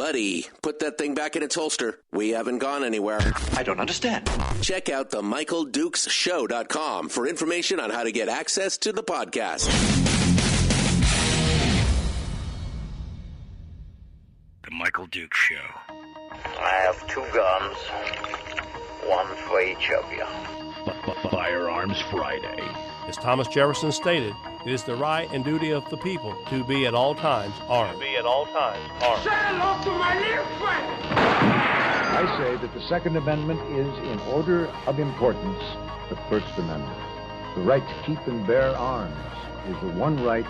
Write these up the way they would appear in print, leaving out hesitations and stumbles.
Buddy, put that thing back in its holster. We haven't gone anywhere. I don't understand. Check out the MichaelDukesShow.com for information on how to get access to the podcast. The Michael Dukes Show. I have 2 guns, one for each of you. Firearms Friday. As Thomas Jefferson stated, it is the right and duty of the people to be at all times armed. Say hello to my little friend. I say that the Second Amendment is, in order of importance, the First Amendment. The right to keep and bear arms is the one right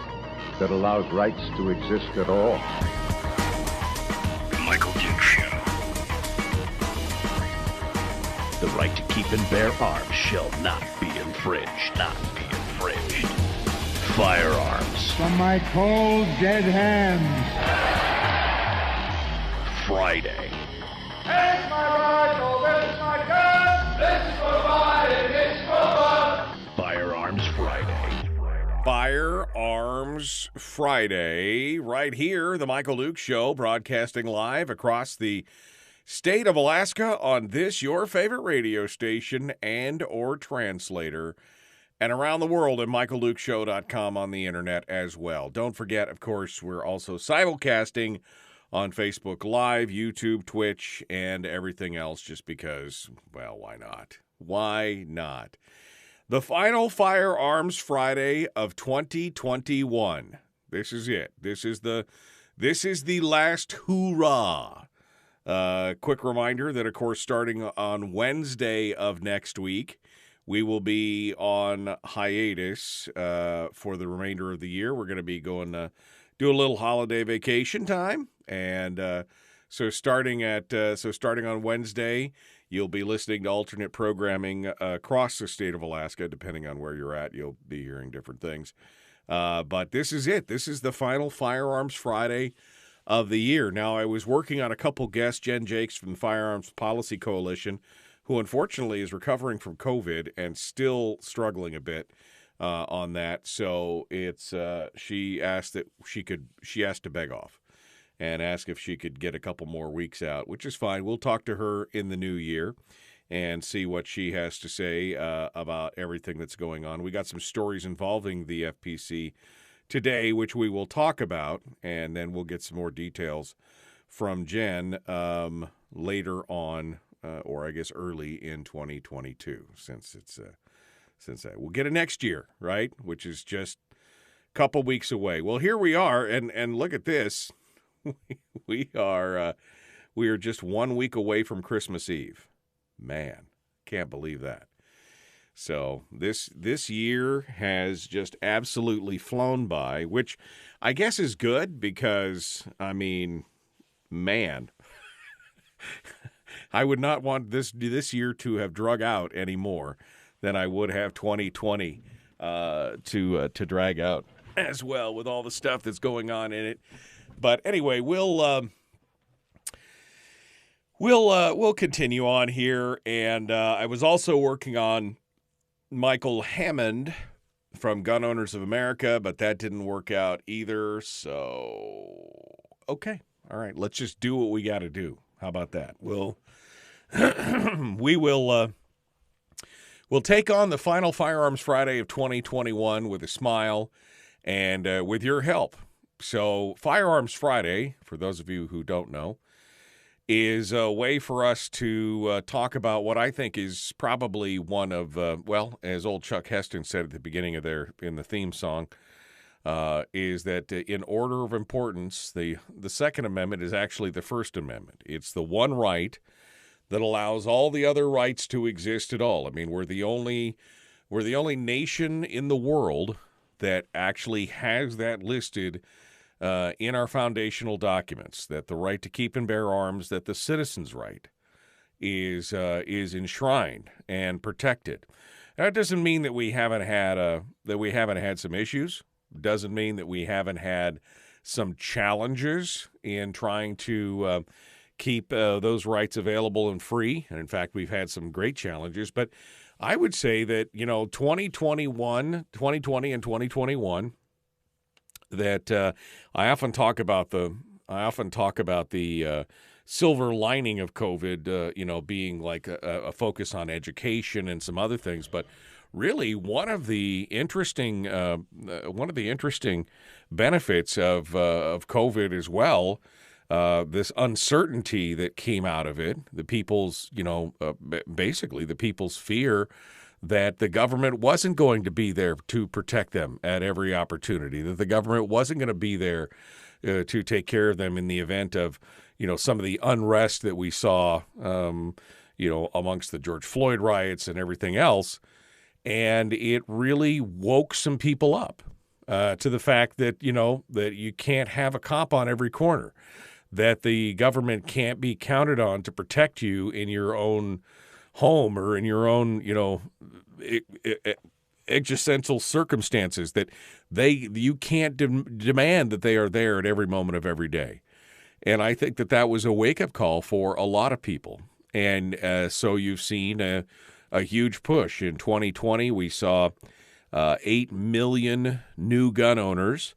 that allows rights to exist at all. The Michael Dukes Show. The right to keep and bear arms shall not be infringed. Not be infringed. Firearms. From my cold, dead hands. Friday. Here's my rifle, this is my gun, this is for fighting, it's for fun. Firearms Friday. Firearms Friday, right here, the Michael Dukes Show, broadcasting live across the state of Alaska on this, your favorite radio station and or translator, and around the world at MichaelDukesShow.com on the internet as well. Don't forget, of course, we're also simulcasting on Facebook Live, YouTube, Twitch, and everything else just because, well, why not? Why not? The final Firearms Friday of 2021. This is it. This is the last hoorah. Quick reminder that, of course, starting on Wednesday of next week, we will be on hiatus for the remainder of the year. We're going to be going to do a little holiday vacation time, and so starting on Wednesday, you'll be listening to alternate programming across the state of Alaska. Depending on where you're at, you'll be hearing different things. But this is it. This is the final Firearms Friday of the year. Now, I was working on a couple guests, Jen Jakes from the Firearms Policy Coalition, who unfortunately is recovering from COVID and still struggling a bit on that. So it's she asked to beg off and ask if she could get a couple more weeks out, which is fine. We'll talk to her in the new year and see what she has to say about everything that's going on. We got some stories involving the FPC today, which we will talk about, and then we'll get some more details from Jen later on, or I guess early in 2022, since we'll get it next year, right? Which is just a couple weeks away. Well, here we are, and look at this. We are just 1 week away from Christmas Eve. Man, can't believe that. So this year has just absolutely flown by, which I guess is good because, I mean, man, I would not want this year to have drug out any more than I would have 2020 to drag out as well, with all the stuff that's going on in it. But anyway, we'll continue on here, and I was also working on Michael Hammond from Gun Owners of America, but that didn't work out either. So, okay. All right. Let's just do what we got to do. How about that? We'll take on the final Firearms Friday of 2021 with a smile and with your help. So Firearms Friday, for those of you who don't know, is a way for us to talk about what I think is probably one of, well, as old Chuck Heston said at the beginning of in the theme song, is that in order of importance, the Second Amendment is actually the First Amendment. It's the one right that allows all the other rights to exist at all. I mean, we're the only nation in the world that actually has that listed in our foundational documents, that the right to keep and bear arms, that the citizen's right is enshrined and protected. That doesn't mean that we haven't had some issues. Doesn't mean that we haven't had some challenges in trying to keep those rights available and free. And in fact, we've had some great challenges. But I would say that 2020 and 2021. That I often talk about the I often talk about the silver lining of COVID, being like a focus on education and some other things, but really one of the interesting benefits of COVID as well. This uncertainty that came out of it, the people's, basically the people's fear that the government wasn't going to be there to protect them at every opportunity, that the government wasn't going to be there to take care of them in the event of, some of the unrest that we saw, amongst the George Floyd riots and everything else. And it really woke some people up to the fact that, that you can't have a cop on every corner, that the government can't be counted on to protect you in your own home or in your own, existential circumstances, that you can't demand that they are there at every moment of every day. And I think that was a wake-up call for a lot of people. And so you've seen a huge push. In 2020, we saw 8 million new gun owners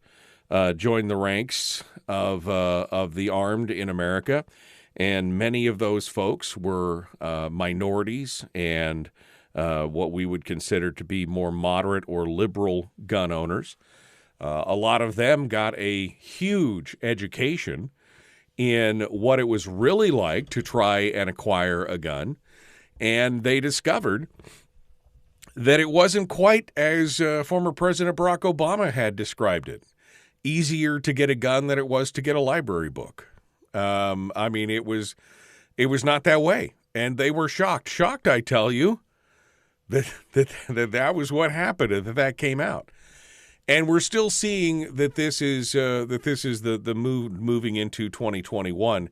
join the ranks of the armed in America, and many of those folks were minorities and what we would consider to be more moderate or liberal gun owners. A lot of them got a huge education in what it was really like to try and acquire a gun, and they discovered that it wasn't quite as former President Barack Obama had described it. Easier to get a gun than it was to get a library book. It was not that way, and they were shocked. I tell you, that was what happened, that came out, and we're still seeing that this is the move moving into 2021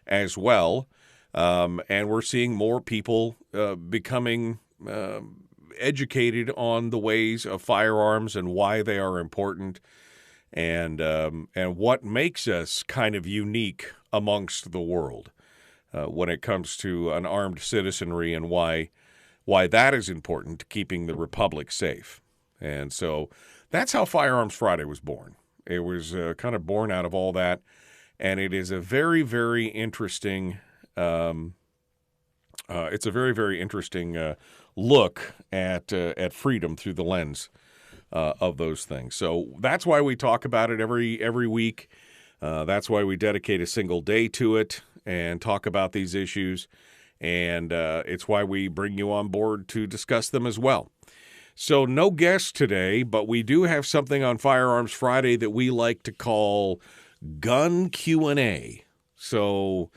as well, and we're seeing more people becoming educated on the ways of firearms and why they are important. And what makes us kind of unique amongst the world when it comes to an armed citizenry, and why that is important to keeping the republic safe. And so that's how Firearms Friday was born. It was kind of born out of all that, and it is a very, very interesting. It's a very, very interesting look at freedom through the lens of those things. So that's why we talk about it every week. That's why we dedicate a single day to it and talk about these issues. And it's why we bring you on board to discuss them as well. So no guests today, but we do have something on Firearms Friday that we like to call Gun Q&A. So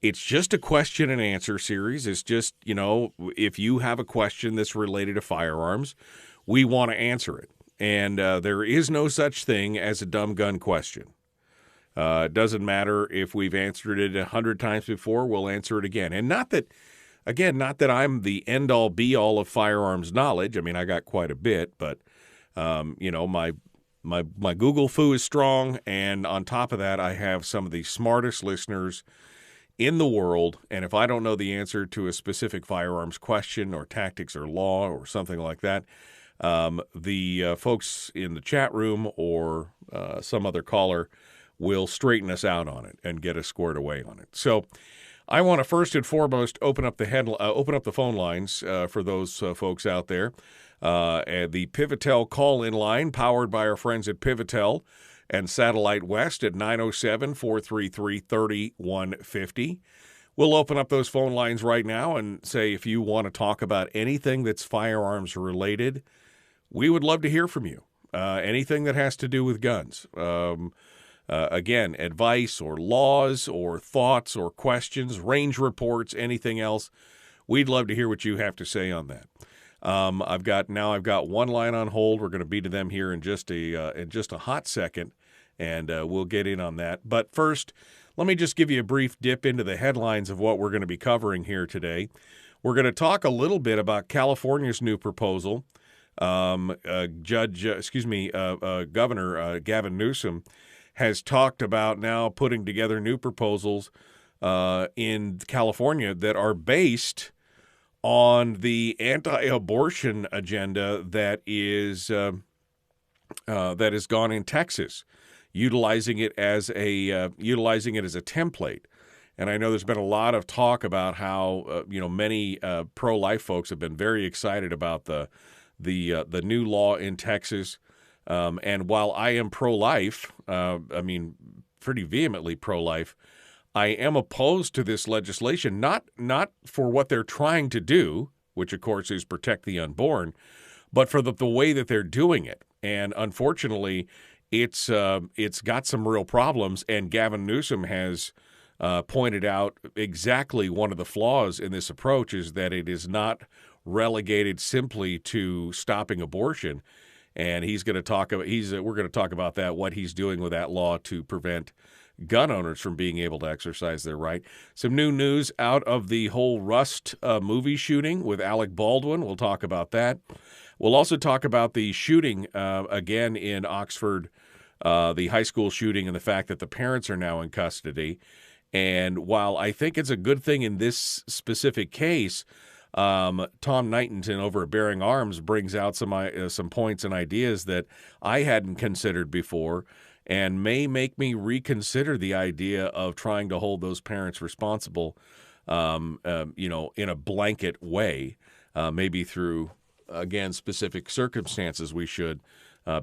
it's just a question and answer series. It's just, if you have a question that's related to firearms, we want to answer it. And there is no such thing as a dumb gun question. It doesn't matter if we've answered it 100 times before, we'll answer it again. And not that I'm the end-all, be-all of firearms knowledge. I mean, I got quite a bit, but, my Google foo is strong. And on top of that, I have some of the smartest listeners in the world. And if I don't know the answer to a specific firearms question or tactics or law or something like that, the folks in the chat room or some other caller will straighten us out on it and get us squared away on it. So I want to first and foremost open up the phone lines for those folks out there. The Pivotel call-in line, powered by our friends at Pivotel and Satellite West, at 907-433-3150. We'll open up those phone lines right now and say, if you want to talk about anything that's firearms related, we would love to hear from you. Anything that has to do with guns. Again, advice or laws or thoughts or questions, range reports, anything else. We'd love to hear what you have to say on that. I've got one line on hold. We're going to be to them here in just a hot second, and we'll get in on that. But first, let me just give you a brief dip into the headlines of what we're going to be covering here today. We're going to talk a little bit about California's new proposal. Governor Gavin Newsom has talked about now putting together new proposals in California that are based on the anti-abortion agenda that has gone in Texas. utilizing it as a template. And I know there's been a lot of talk about how many pro-life folks have been very excited about the new law in Texas. And while I am pro-life, pretty vehemently pro-life, I am opposed to this legislation, not for what they're trying to do, which of course is protect the unborn, but for the way that they're doing it. And unfortunately, it's got some real problems. And Gavin Newsom has pointed out exactly one of the flaws in this approach is that it is not relegated simply to stopping abortion. And we're going to talk about that, what he's doing with that law to prevent gun owners from being able to exercise their right. Some new news out of the whole Rust movie shooting with Alec Baldwin. We'll talk about that. We'll also talk about the shooting again in Oxford, the high school shooting, and the fact that the parents are now in custody. And while I think it's a good thing in this specific case, Tom Knighton over at Bearing Arms brings out some points and ideas that I hadn't considered before, and may make me reconsider the idea of trying to hold those parents responsible, in a blanket way, maybe through, again, specific circumstances. We should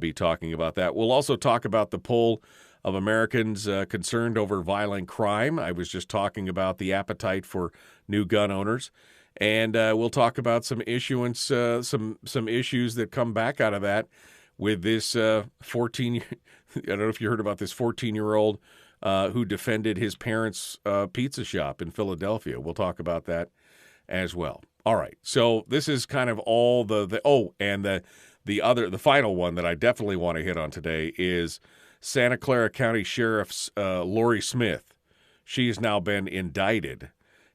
be talking about that. We'll also talk about the poll of Americans concerned over violent crime. I was just talking about the appetite for new gun owners. And we'll talk about some issuance, some issues that come back out of that with this 14. I don't know if you heard about this 14-year-old who defended his parents' pizza shop in Philadelphia. We'll talk about that as well. All right. So this is kind of all the final one that I definitely want to hit on today is Santa Clara County Sheriff's Lori Smith. She has now been indicted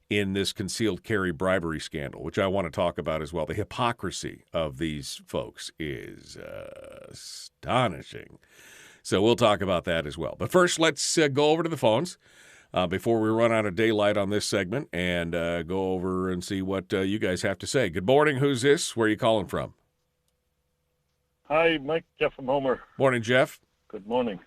in this concealed carry bribery scandal, which I want to talk about as well. The hypocrisy of these folks is astonishing. So we'll talk about that as well. But first, let's go over to the phones before we run out of daylight on this segment and go over and see what you guys have to say. Good morning. Who's this? Where are you calling from? Hi, Mike. Jeff from Homer. Morning, Jeff. Good morning.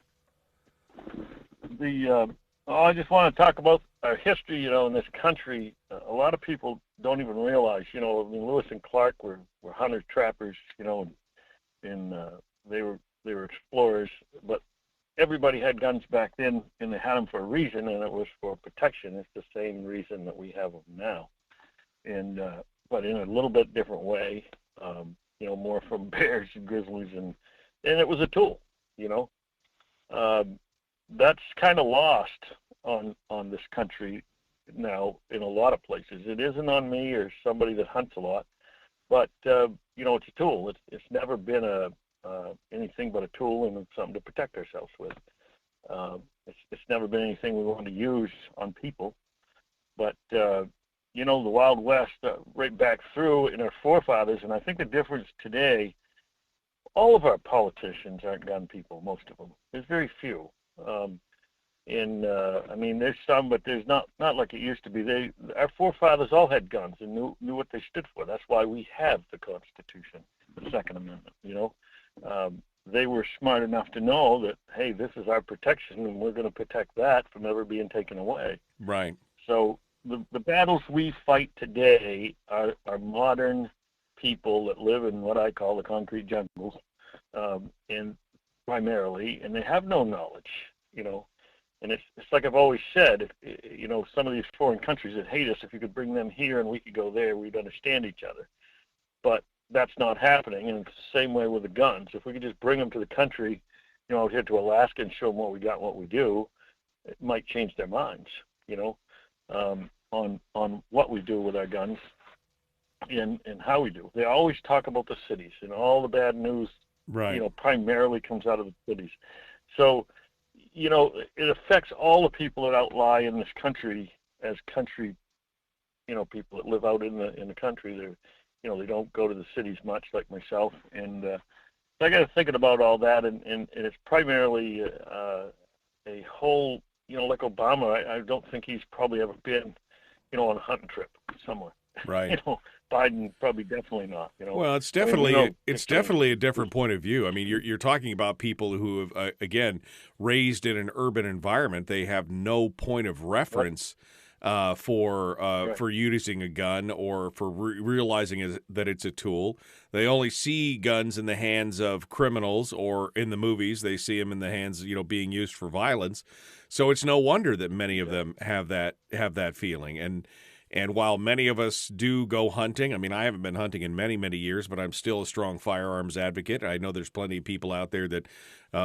I just want to talk about our history, in this country. A lot of people don't even realize, Lewis and Clark were hunter trappers, and they were explorers, but everybody had guns back then, and they had them for a reason, and it was for protection. It's the same reason that we have them now, and but in a little bit different way, more from bears and grizzlies, and it was a tool, That's kind of lost on this country now in a lot of places. It isn't on me or somebody that hunts a lot, but it's a tool. It's never been anything but a tool and something to protect ourselves with. It's never been anything we want to use on people. But the Wild West, right back through in our forefathers, and I think the difference today, all of our politicians aren't gun people. Most of them. There's very few. There's some, but there's not like it used to be. Our forefathers all had guns and knew what they stood for. That's why we have the Constitution, the Second Amendment. They were smart enough to know that, hey, this is our protection, and we're going to protect that from ever being taken away. Right. So the battles we fight today are modern people that live in what I call the concrete jungle, and primarily, and they have no knowledge, And it's like I've always said, some of these foreign countries that hate us, if you could bring them here and we could go there, we'd understand each other. But that's not happening, and it's the same way with the guns. If we could just bring them to the country, out here to Alaska and show them what we got and what we do, it might change their minds, on what we do with our guns and how we do. They always talk about the cities, and all the bad news, right, primarily comes out of the cities. So, it affects all the people that outlie in this country as country, people that live out in the country. They don't go to the cities much, like myself. And I got to thinking about all that, and it's primarily a whole, like Obama. I don't think he's probably ever been, on a hunting trip somewhere. Right. Biden probably definitely not. Well, it's definitely definitely a different point of view. I mean, you're talking about people who have again raised in an urban environment. They have no point of reference for using a gun or for realizing that it's a tool. They only see guns in the hands of criminals, or in the movies they see them in the hands, being used for violence. So it's no wonder that many of them have that feeling. And while many of us do go hunting, I mean, I haven't been hunting in many, many years, but I'm still a strong firearms advocate. I know there's plenty of people out there that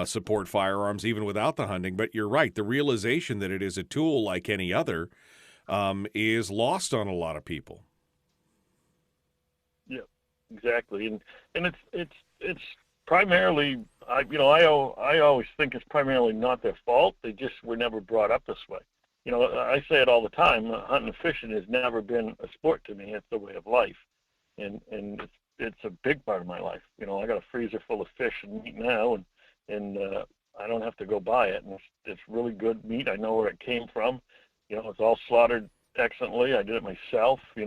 support firearms even without the hunting. But you're right. The realization that it is a tool like any other is lost on a lot of people. Yeah, exactly. And it's primarily, I always think it's primarily not their fault. They just were never brought up this way. I say it all the time. Hunting and fishing has never been a sport to me. It's a way of life, and it's a big part of my life. I got a freezer full of fish and meat now, and I don't have to go buy it. And it's really good meat. I know where it came from. It's all slaughtered excellently. I did it myself. Flay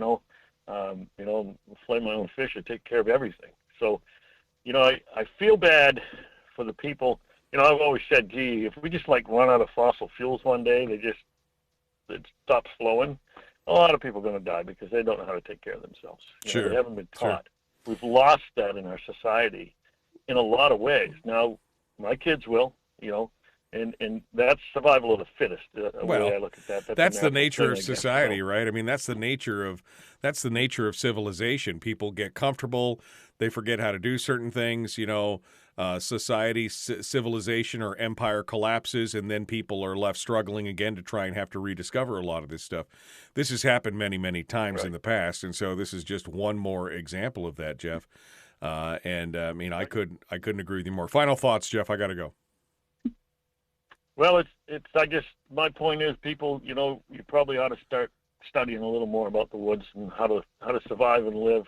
my own fish. I take care of everything. So, I feel bad for the people. I've always said, gee, if we just run out of fossil fuels one day, it stops flowing, a lot of people are going to die because they don't know how to take care of themselves. Sure. They haven't been taught. Sure. We've lost that in our society in a lot of ways. Now, my kids will, and that's survival of the fittest. The way I look at that. That's the nature of society, right? I mean, that's the nature of civilization. People get comfortable. They forget how to do certain things, society, civilization, or empire collapses, and then people are left struggling again to try and have to rediscover a lot of this stuff. This has happened many, many times in the past, and so this is just one more example of that, Jeff. I couldn't agree with you more. Final thoughts, Jeff. I got to go. Well, I guess my point is, people, you probably ought to start studying a little more about the woods and how to survive and live,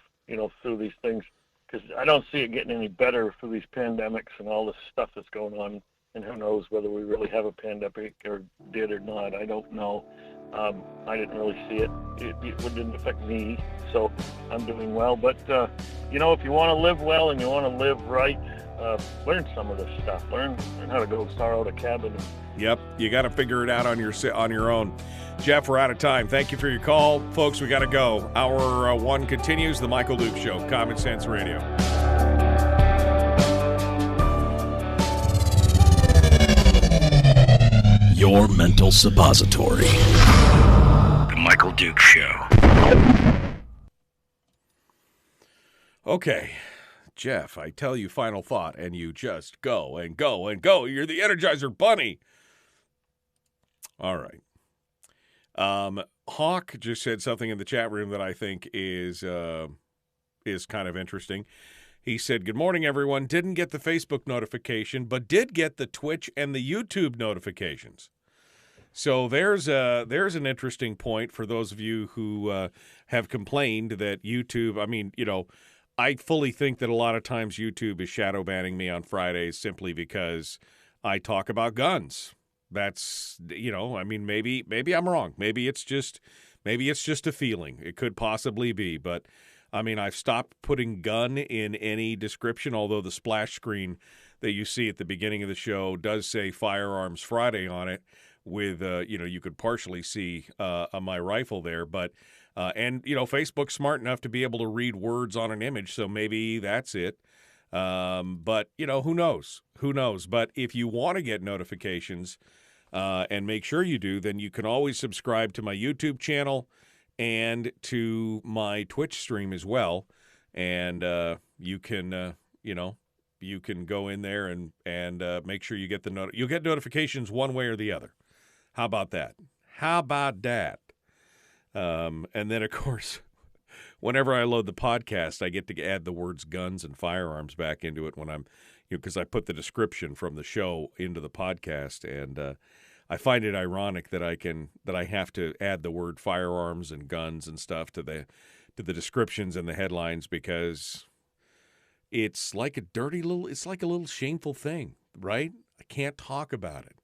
through these things. Because I don't see it getting any better through these pandemics and all this stuff that's going on. And who knows whether we really have a pandemic or did or not. I don't know. I didn't really see it. It didn't affect me, so I'm doing well. But, if you want to live well and you want to live right, learn some of this stuff. Learn how to go start out a cabin. Yep, you got to figure it out on your own. Jeff, we're out of time. Thank you for your call. Folks, we got to go. Hour 1 continues. The Michael Duke Show, Common Sense Radio. Your mental suppository. The Michael Duke Show. Okay, Jeff, I tell you final thought, and you just go and go and go. You're the Energizer Bunny. All right. Hawk just said something in the chat room that I think is kind of interesting. He said, "Good morning, everyone. Didn't get the Facebook notification, but did get the Twitch and the YouTube notifications." So there's an interesting point for those of you who have complained that YouTube. I mean, I fully think that a lot of times YouTube is shadow banning me on Fridays simply because I talk about guns. That's, maybe I'm wrong. Maybe it's just a feeling. It could possibly be, but I mean, I've stopped putting gun in any description, although the splash screen that you see at the beginning of the show does say Firearms Friday on it with, you could partially see my rifle there, but Facebook's smart enough to be able to read words on an image, so maybe that's it. But, who knows? Who knows? But if you want to get notifications and make sure you do, then you can always subscribe to my YouTube channel and to my Twitch stream as well. And you can, you can go in there and make sure you get you'll get notifications one way or the other. How about that? And then, of course, whenever I load the podcast, I get to add the words guns and firearms back into it when I'm, because I put the description from the show into the podcast, and I find it ironic that I have to add the word firearms and guns and stuff to the descriptions and the headlines, because it's like a little shameful thing, right? I can't talk about it.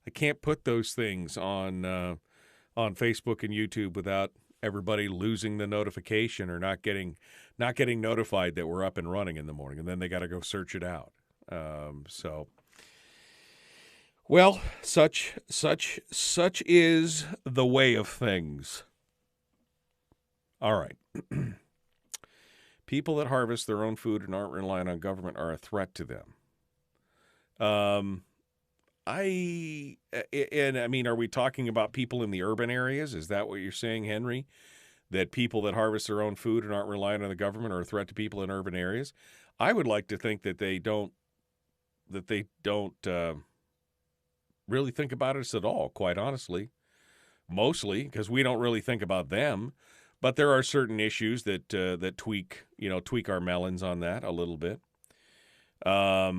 I can't put those things on Facebook and YouTube without everybody losing the notification or not getting notified that we're up and running in the morning, and then they got to go search it out. Well, such is the way of things. All right. People that harvest their own food and aren't relying on government are a threat to them. Are we talking about people in the urban areas? Is that what you're saying, Henry? That people that harvest their own food and aren't relying on the government are a threat to people in urban areas? I would like to think that they don't really think about us at all, quite honestly. Mostly because we don't really think about them. But there are certain issues that tweak our melons on that a little bit. I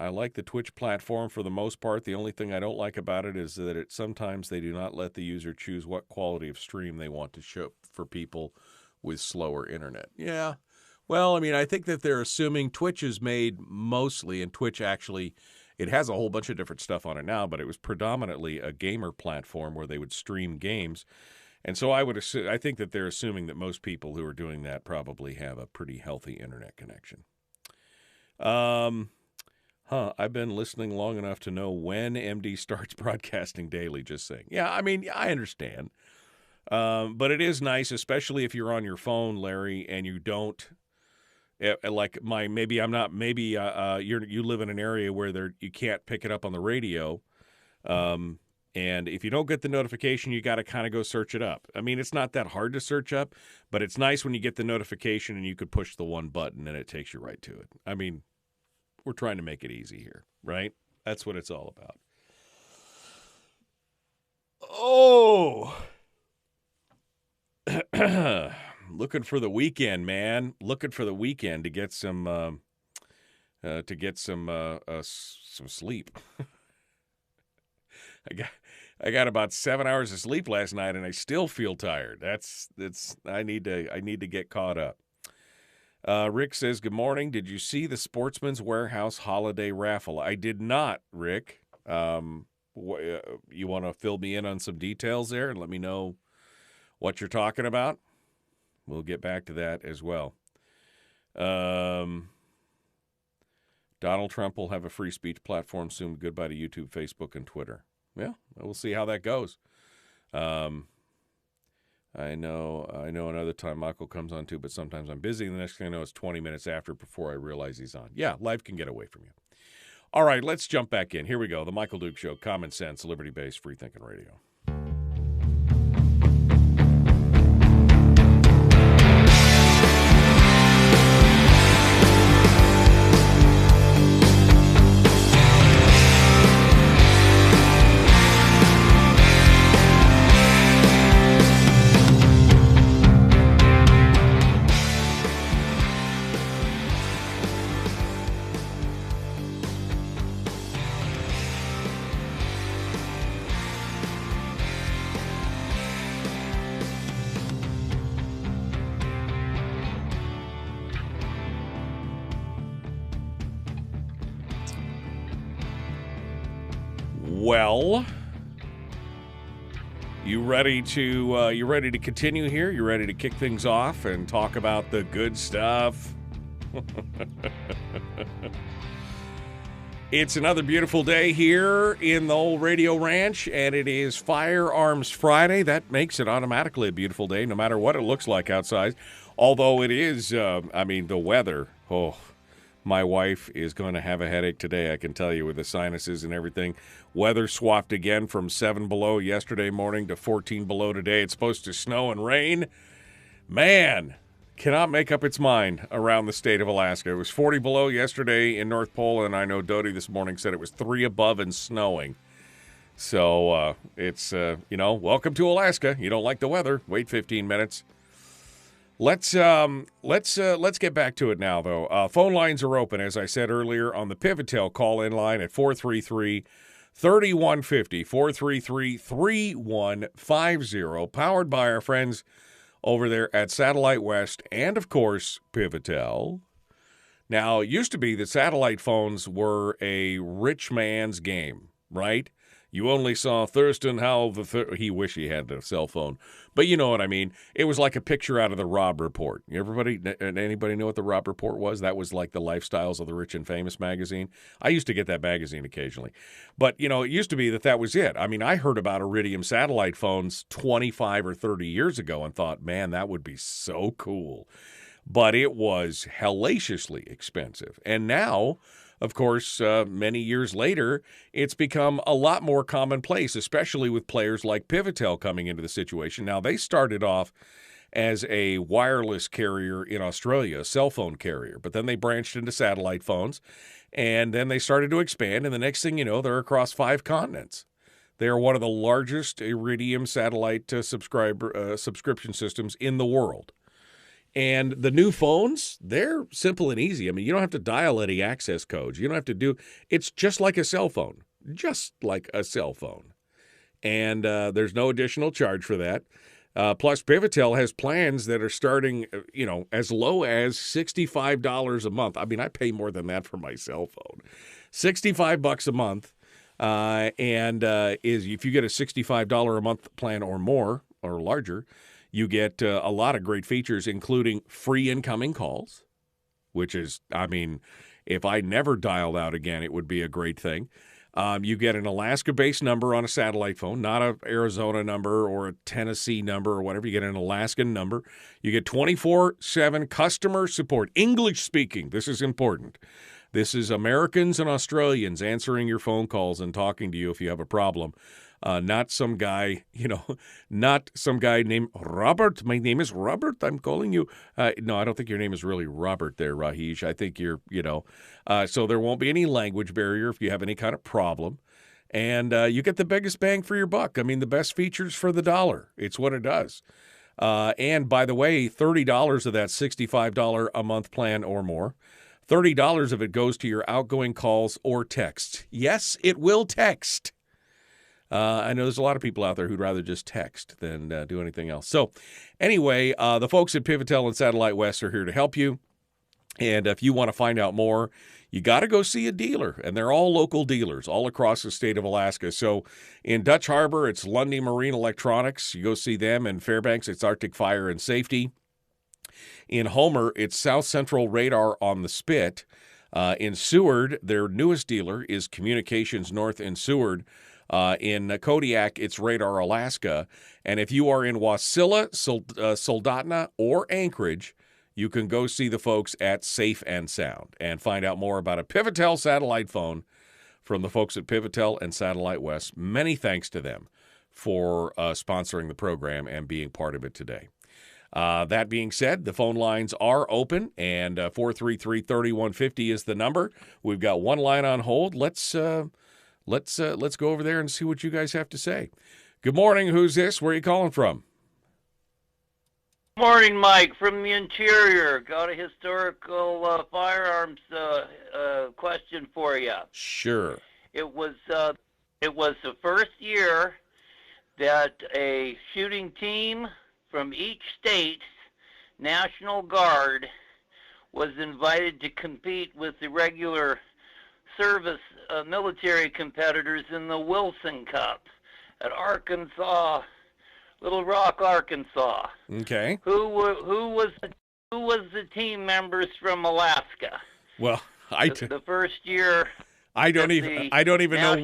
like the Twitch platform for the most part. The only thing I don't like about it is that sometimes they do not let the user choose what quality of stream they want to show for people with slower internet. Yeah. Well, I think that they're assuming Twitch is made mostly, and Twitch actually, it has a whole bunch of different stuff on it now, but it was predominantly a gamer platform where they would stream games. And so I think that they're assuming that most people who are doing that probably have a pretty healthy internet connection. I've been listening long enough to know when MD starts broadcasting daily, just saying. Yeah, I understand. But it is nice, especially if you're on your phone, Larry, and you don't, you live in an area where you can't pick it up on the radio. And if you don't get the notification, you got to kind of go search it up. It's not that hard to search up, but it's nice when you get the notification and you could push the one button and it takes you right to it. We're trying to make it easy here, right? That's what it's all about. Oh, looking for the weekend, man. Looking for the weekend to get some sleep. I got about 7 hours of sleep last night, and I still feel tired. I need to get caught up. Rick says, good morning. Did you see the Sportsman's Warehouse holiday raffle? I did not, Rick. You want to fill me in on some details there and let me know what you're talking about? We'll get back to that as well. Donald Trump will have a free speech platform soon. Goodbye to YouTube, Facebook, and Twitter. Yeah, we'll see how that goes. I know another time Michael comes on too, but sometimes I'm busy. And the next thing I know, it's 20 minutes after before I realize he's on. Yeah, life can get away from you. All right, let's jump back in. Here we go. The Michael Duke Show. Common sense, liberty-based, free-thinking radio. Well, you ready to continue here? You ready to kick things off and talk about the good stuff? It's another beautiful day here in the old Radio Ranch, and it is Firearms Friday. That makes it automatically a beautiful day, no matter what it looks like outside. Although it is, the weather. Oh, my wife is going to have a headache today, I can tell you, with the sinuses and everything. Weather swapped again from 7 below yesterday morning to 14 below today. It's supposed to snow and rain. Man, cannot make up its mind around the state of Alaska. It was 40 below yesterday in North Pole, and I know Dodie this morning said it was 3 above and snowing. So it's, welcome to Alaska. You don't like the weather, wait 15 minutes. Let's get back to it now, though. Phone lines are open, as I said earlier, on the Pivotel call-in line at 433-3150, 433-3150, powered by our friends over there at Satellite West and, of course, Pivotel. Now, it used to be that satellite phones were a rich man's game, right? You only saw Thurston Howell he wish he had a cell phone, but you know what I mean. It was like a picture out of the Rob Report. Anybody know what the Rob Report was? That was like the Lifestyles of the Rich and Famous magazine. I used to get that magazine occasionally, but it used to be that was it. I mean, I heard about Iridium satellite phones 25 or 30 years ago and thought, man, that would be so cool. But it was hellaciously expensive, and now, of course, many years later, it's become a lot more commonplace, especially with players like Pivotel coming into the situation. Now, they started off as a wireless carrier in Australia, a cell phone carrier, but then they branched into satellite phones, and then they started to expand, and the next thing you know, they're across 5 continents. They are one of the largest Iridium satellite subscription systems in the world. And the new phones, they're simple and easy. I mean, you don't have to dial any access codes. You don't have to it's just like a cell phone, And there's no additional charge for that. Plus, Pivotel has plans that are starting, as low as $65 a month. I mean, I pay more than that for my cell phone. $65 a month. If you get a $65 a month plan or more or larger, you get a lot of great features, including free incoming calls, which is, I mean, if I never dialed out again, it would be a great thing. You get an Alaska-based number on a satellite phone, not an Arizona number or a Tennessee number or whatever. You get an Alaskan number. You get 24/7 customer support, English speaking. This is important. This is Americans and Australians answering your phone calls and talking to you if you have a problem. Not some guy, named Robert. My name is Robert. I'm calling you. No, I don't think your name is really Robert there, Rahish. I think you're, so there won't be any language barrier if you have any kind of problem. And you get the biggest bang for your buck. I mean, the best features for the dollar. It's what it does. And by the way, $30 of that $65 a month plan or more, $30 of it goes to your outgoing calls or texts. Yes, it will text. I know there's a lot of people out there who'd rather just text than do anything else. So anyway, the folks at Pivotel and Satellite West are here to help you. And if you want to find out more, you got to go see a dealer. And they're all local dealers all across the state of Alaska. So in Dutch Harbor, it's Lundy Marine Electronics. You go see them. In Fairbanks, it's Arctic Fire and Safety. In Homer, it's South Central Radar on the Spit. In Seward, their newest dealer is Communications North in Seward. In Kodiak, it's Radar Alaska. And if you are in Wasilla, Soldotna, or Anchorage, you can go see the folks at Safe and Sound and find out more about a Pivotel satellite phone from the folks at Pivotel and Satellite West. Many thanks to them for sponsoring the program and being part of it today. That being said, the phone lines are open, and 433-3150 is the number. We've got one line on hold. Let's go over there and see what you guys have to say. Good morning. Who's this? Where are you calling from? Morning, Mike, from the interior. Got a historical firearms question for you. Sure. It was the first year that a shooting team from each state's National Guard was invited to compete with the regular service military competitors in the Wilson Cup at Arkansas, Little Rock, Arkansas. Okay. Who was the team members from Alaska? Well, the first year. I don't even know.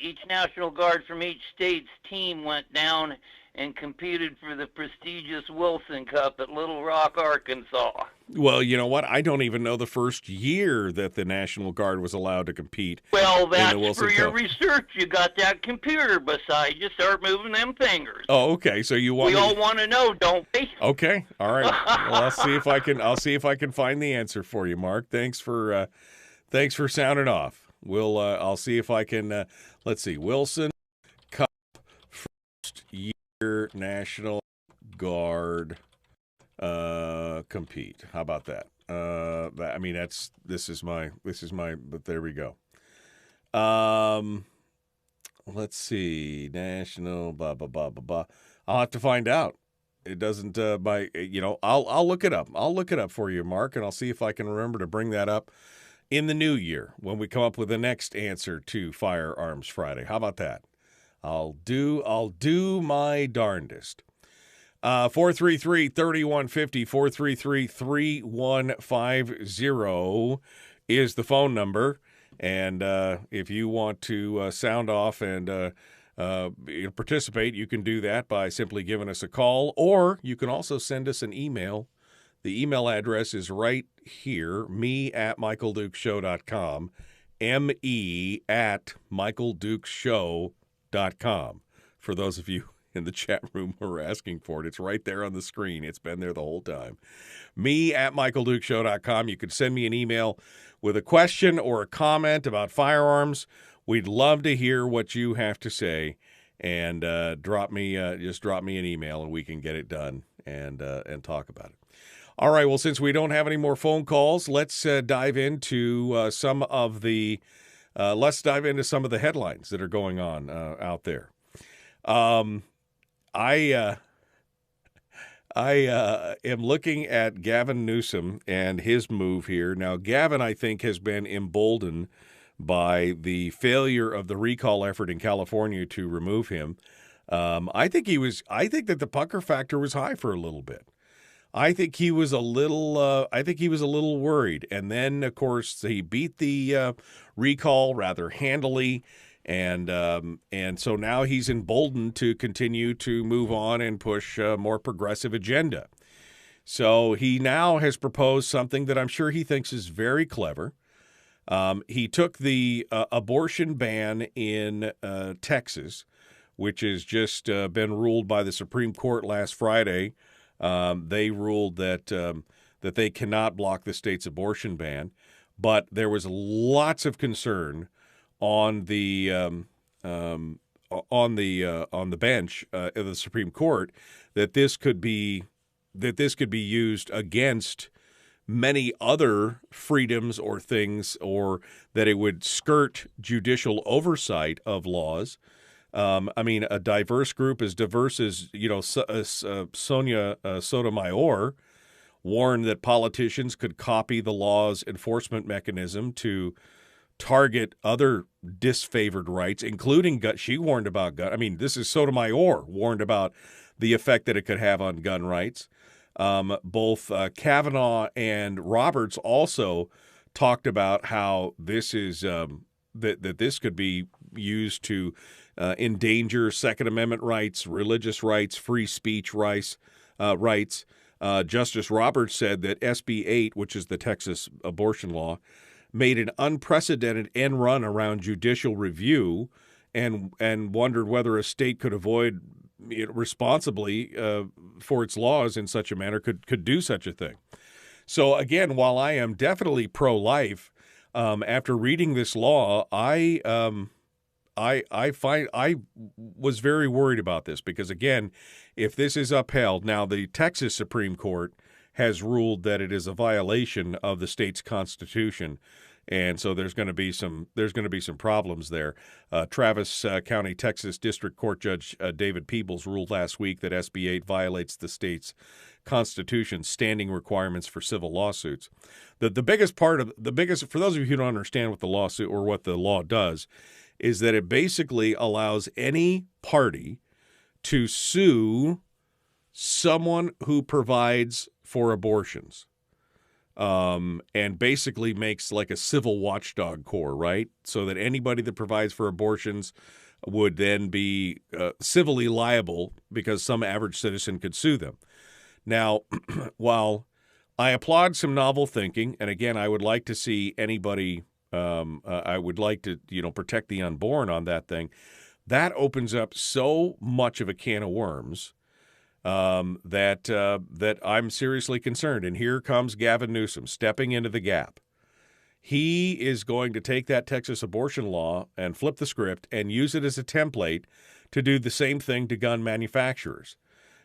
Each National Guard from each state's team went down and competed for the prestigious Wilson Cup at Little Rock, Arkansas. Well, you know what? I don't even know the first year that the National Guard was allowed to compete. Well, that's in the Wilson for your Cup. research. You got that computer beside you. Start moving them fingers. Oh, okay. So you want? We all want to know, don't we? Okay. All right. Well, I'll see if I can find the answer for you, Mark. Thanks for sounding off. I'll see if I can. Let's see. Wilson Cup first year National Guard compete. How about that? This is my, but there we go. Let's see. National, blah, blah, blah, blah, blah. I'll have to find out. It doesn't, I'll look it up. I'll look it up for you, Mark, and I'll see if I can remember to bring that up in the new year when we come up with the next answer to Firearms Friday. How about that? I'll do my darndest. 433-3150, 433-3150 is the phone number. And if you want to sound off and participate, you can do that by simply giving us a call, or you can also send us an email. The email address is right here, me@michaeldukeshow.com, me@michaeldukeshow.com. For those of you in the chat room who are asking for it, it's right there on the screen. It's been there the whole time. me@michaeldukeshow.com. You can send me an email with a question or a comment about firearms. We'd love to hear what you have to say, and just drop me an email, and we can get it done and talk about it. All right. Well, since we don't have any more phone calls, let's dive into some of the headlines that are going on out there. I am looking at Gavin Newsom and his move here. Now, Gavin, I think, has been emboldened by the failure of the recall effort in California to remove him. I think that the pucker factor was high for a little bit. I think he was a little worried. And then, of course, he beat the recall rather handily. And so now he's emboldened to continue to move on and push a more progressive agenda. So he now has proposed something that I'm sure he thinks is very clever. He took the abortion ban in Texas, which has just been ruled by the Supreme Court last Friday. They ruled that they cannot block the state's abortion ban, but there was lots of concern on the bench of the Supreme Court that this could be used against many other freedoms or things, or that it would skirt judicial oversight of laws. I mean, a diverse group as diverse as, Sonia Sotomayor warned that politicians could copy the law's enforcement mechanism to target other disfavored rights, including gun. She warned about gun. I mean, this is Sotomayor warned about the effect that it could have on gun rights. Both Kavanaugh and Roberts also talked about how this is that this could be used to endanger Second Amendment rights, religious rights, free speech rights. Justice Roberts said that SB 8, which is the Texas abortion law, made an unprecedented end run around judicial review, and wondered whether a state could avoid responsibly for its laws in such a manner could do such a thing. So again, while I am definitely pro-life, after reading this law, I was very worried about this because, again, if this is upheld, now the Texas Supreme Court has ruled that it is a violation of the state's constitution, and so there's going to be some problems there. Travis County, Texas District Court Judge David Peebles ruled last week that SB 8 violates the state's constitution's standing requirements for civil lawsuits. For those of you who don't understand what the lawsuit or what the law does, is that it basically allows any party to sue someone who provides for abortions, and basically makes like a civil watchdog corps, right? So that anybody that provides for abortions would then be civilly liable because some average citizen could sue them. Now, while I applaud some novel thinking, and again, I would like to see anybody, I would like to, protect the unborn on that thing. That opens up so much of a can of worms that I'm seriously concerned. And here comes Gavin Newsom stepping into the gap. He is going to take that Texas abortion law and flip the script and use it as a template to do the same thing to gun manufacturers.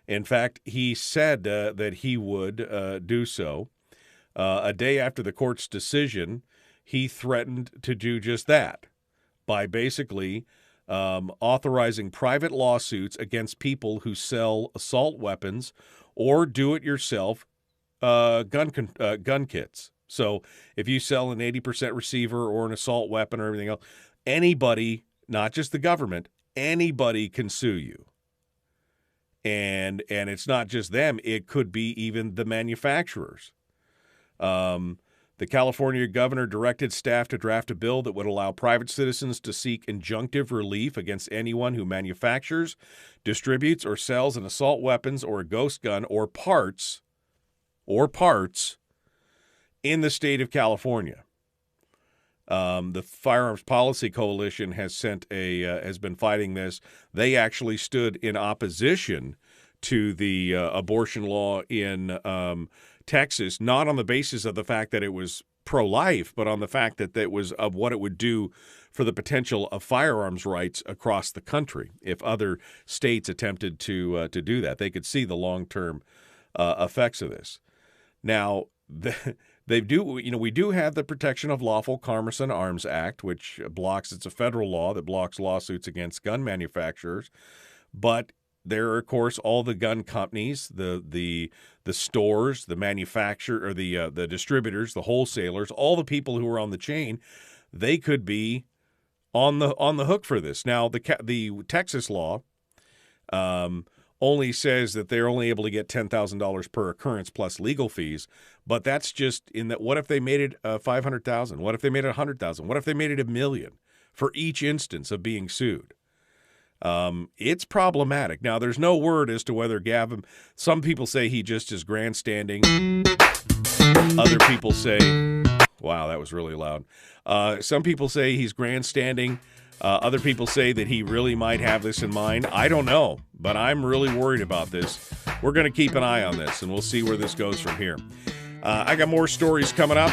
In fact, he said that he would do so. A day after the court's decision, he threatened to do just that by basically authorizing private lawsuits against people who sell assault weapons or do-it-yourself gun kits. So if you sell an 80% receiver or an assault weapon or everything else, anybody, not just the government, anybody can sue you. And it's not just them. It could be even the manufacturers. The California governor directed staff to draft a bill that would allow private citizens to seek injunctive relief against anyone who manufactures, distributes, or sells an assault weapons or a ghost gun or parts in the state of California. The Firearms Policy Coalition has been fighting this. They actually stood in opposition to the abortion law in Texas, not on the basis of the fact that it was pro-life, but on the fact that it was of what it would do for the potential of firearms rights across the country if other states attempted to do that. They could see the long-term effects of this. Now, we do have the Protection of Lawful Commerce and Arms Act, which it's a federal law that blocks lawsuits against gun manufacturers, but there are, of course, all the gun companies, the stores, the manufacturer, or the distributors, the wholesalers, all the people who are on the chain. They could be on the hook for this. Now, the Texas law only says that they're only able to get $10,000 per occurrence plus legal fees, but that's just in that. What if they made it $500,000? What if they made it $100,000? What if they made it $1 million for each instance of being sued? It's problematic. Now, there's no word as to whether Gavin, some people say he just is grandstanding. Other people say, wow, that was really loud. Some people say he's grandstanding. Other people say that he really might have this in mind. I don't know, but I'm really worried about this. We're going to keep an eye on this, and we'll see where this goes from here. I got more stories coming up.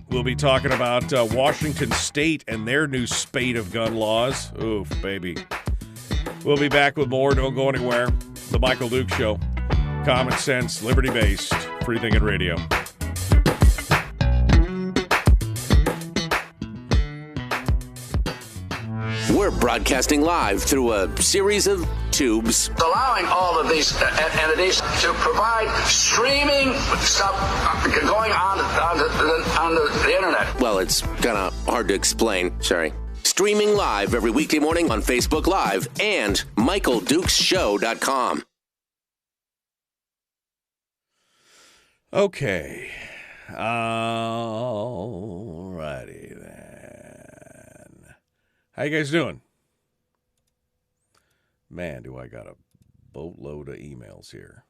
We'll be talking about Washington State and their new spate of gun laws. Oof, baby. We'll be back with more. Don't go anywhere. The Michael Duke Show. Common sense, liberty-based, free-thinking radio. We're broadcasting live through a series of tubes. Allowing all of these entities to provide streaming stuff going on the internet. Well, it's kind of hard to explain. Sorry. Streaming live every weekday morning on Facebook Live and MichaelDukesShow.com. Okay. All righty then. How you guys doing? Man, do I got a boatload of emails here.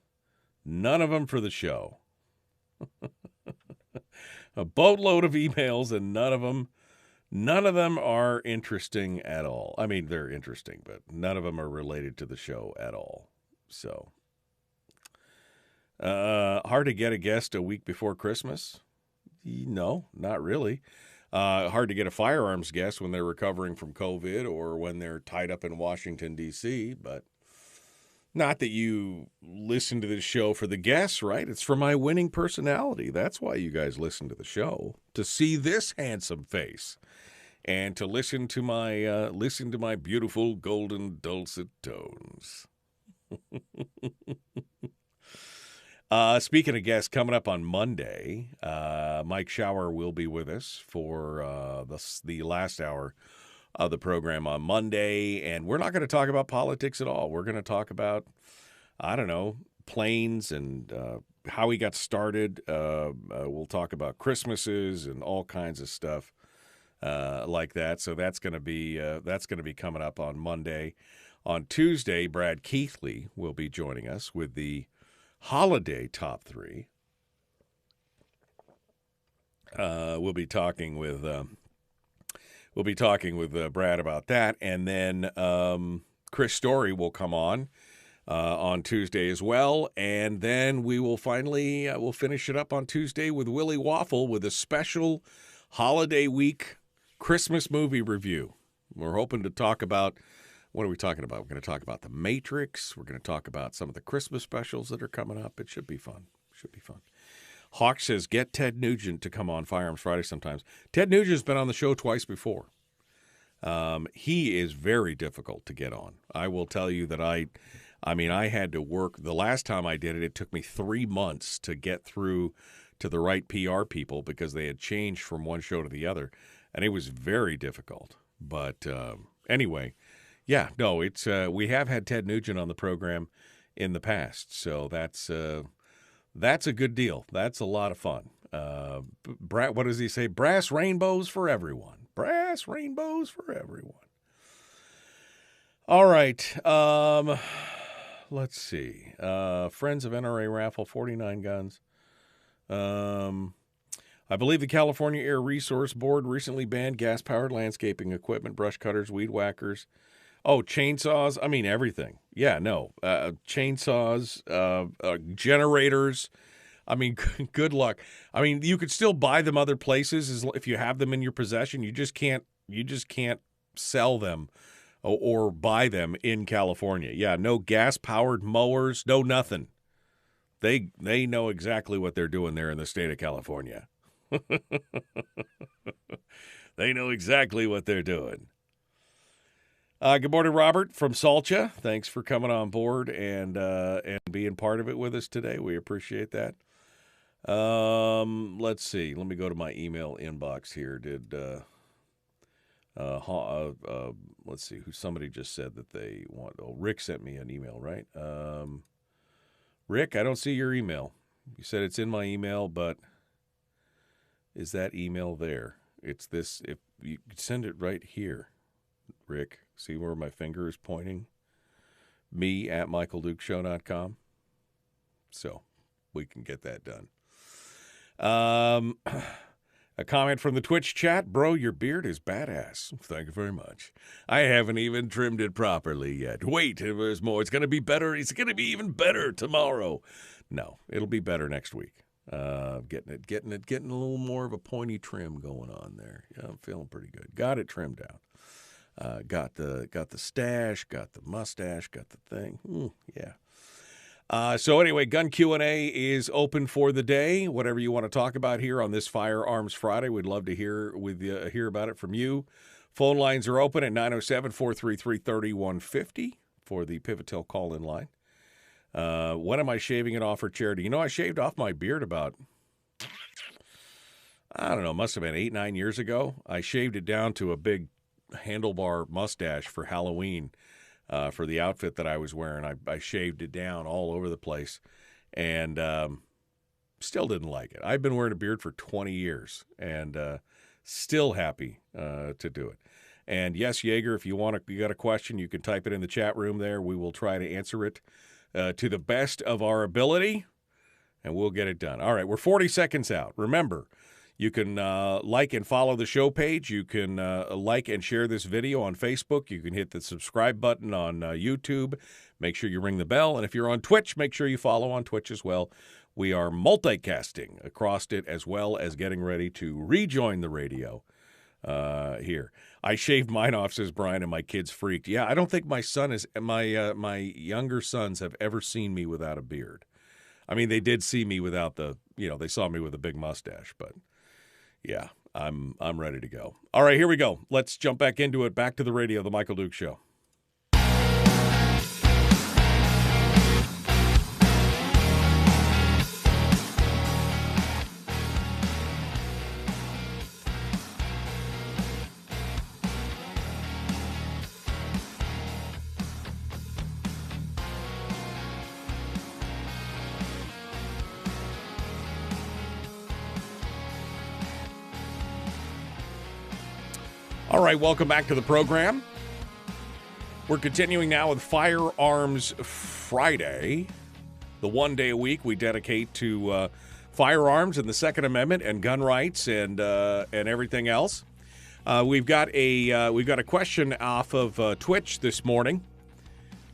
None of them for the show. A boatload of emails, and none of them are interesting at all. I mean, they're interesting, but none of them are related to the show at all. So, hard to get a guest a week before Christmas? No, not really. Hard to get a firearms guest when they're recovering from COVID or when they're tied up in Washington, D.C., but not that you listen to this show for the guests, right? It's for my winning personality. That's why you guys listen to the show, to see this handsome face and to listen to my beautiful golden dulcet tones. Speaking of guests, coming up on Monday, Mike Schauer will be with us for the last hour of the program on Monday, and we're not going to talk about politics at all. We're going to talk about, I don't know, planes and how he got started. We'll talk about Christmases and all kinds of stuff like that. So that's going to be coming up on Monday. On Tuesday, Brad Keithley will be joining us with the Holiday Top 3. We'll be talking with Brad about that, and then Chris Story will come on Tuesday as well, and then we will finally we'll finish it up on Tuesday with Willie Waffle with a special holiday week Christmas movie review. We're hoping to talk about. What are we talking about? We're going to talk about The Matrix. We're going to talk about some of the Christmas specials that are coming up. It should be fun. Hawk says, get Ted Nugent to come on Firearms Friday sometimes. Ted Nugent's been on the show twice before. He is very difficult to get on. I will tell you that I had to work. The last time I did it, it took me 3 months to get through to the right PR people because they had changed from one show to the other, and it was very difficult. But anyway, yeah, no, it's we have had Ted Nugent on the program in the past, so that's a good deal. That's a lot of fun. What does he say? Brass rainbows for everyone. Brass rainbows for everyone. All right. Let's see. Friends of NRA raffle, 49 guns. I believe the California Air Resource Board recently banned gas-powered landscaping equipment, brush cutters, weed whackers. Oh, chainsaws. I mean, everything. Yeah, no. Chainsaws, generators. I mean, good luck. I mean, you could still buy them other places if you have them in your possession. You just can't sell them or buy them in California. Yeah, no gas-powered mowers, no nothing. They know exactly what they're doing there in the state of California. They know exactly what they're doing. Good morning, Robert from Salcha. Thanks for coming on board and being part of it with us today. We appreciate that. Let's see. Let me go to my email inbox here. Let's see. Somebody just said that they want. Oh, Rick sent me an email, right? Rick, I don't see your email. You said it's in my email, but is that email there? It's this. If you could send it right here, Rick. See where my finger is pointing? Me at michaeldukeshow.com. So we can get that done. A comment from the Twitch chat. Bro, your beard is badass. Thank you very much. I haven't even trimmed it properly yet. Wait, there's more. It's going to be better. It's going to be even better tomorrow. No, it'll be better next week. Getting a little more of a pointy trim going on there. Yeah, I'm feeling pretty good. Got it trimmed down. Got the stash, got the mustache, got the thing. Yeah. So anyway, Gun Q&A is open for the day. Whatever you want to talk about here on this Firearms Friday, we'd love to hear about it from you. Phone lines are open at 907-433-3150 for the Pivotel call-in line. When am I shaving it off for charity? You know, I shaved off my beard about, I don't know, must have been 8-9 years ago. I shaved it down to a big handlebar mustache for Halloween. For the outfit that I was wearing, I shaved it down all over the place, and still didn't like it. I've been wearing a beard for 20 years, and still happy to do it. And yes, Yeager, if you got a question, you can type it in the chat room there. We will try to answer it to the best of our ability, and we'll get it done. All right, we're 40 seconds out. Remember, you can like and follow the show page. You can like and share this video on Facebook. You can hit the subscribe button on YouTube. Make sure you ring the bell. And if you're on Twitch, make sure you follow on Twitch as well. We are multicasting across it as well as getting ready to rejoin the radio here. I shaved mine off, says Brian, and my kids freaked. Yeah, I don't think my younger sons have ever seen me without a beard. I mean, they did see me without they saw me with a big mustache, but yeah, I'm ready to go. All right, here we go. Let's jump back into it. Back to the radio, The Michael Dukes Show. All right, welcome back to the program. We're continuing now with Firearms Friday, the one day a week we dedicate to firearms and the Second Amendment and gun rights and everything else. We've got a question off of Twitch this morning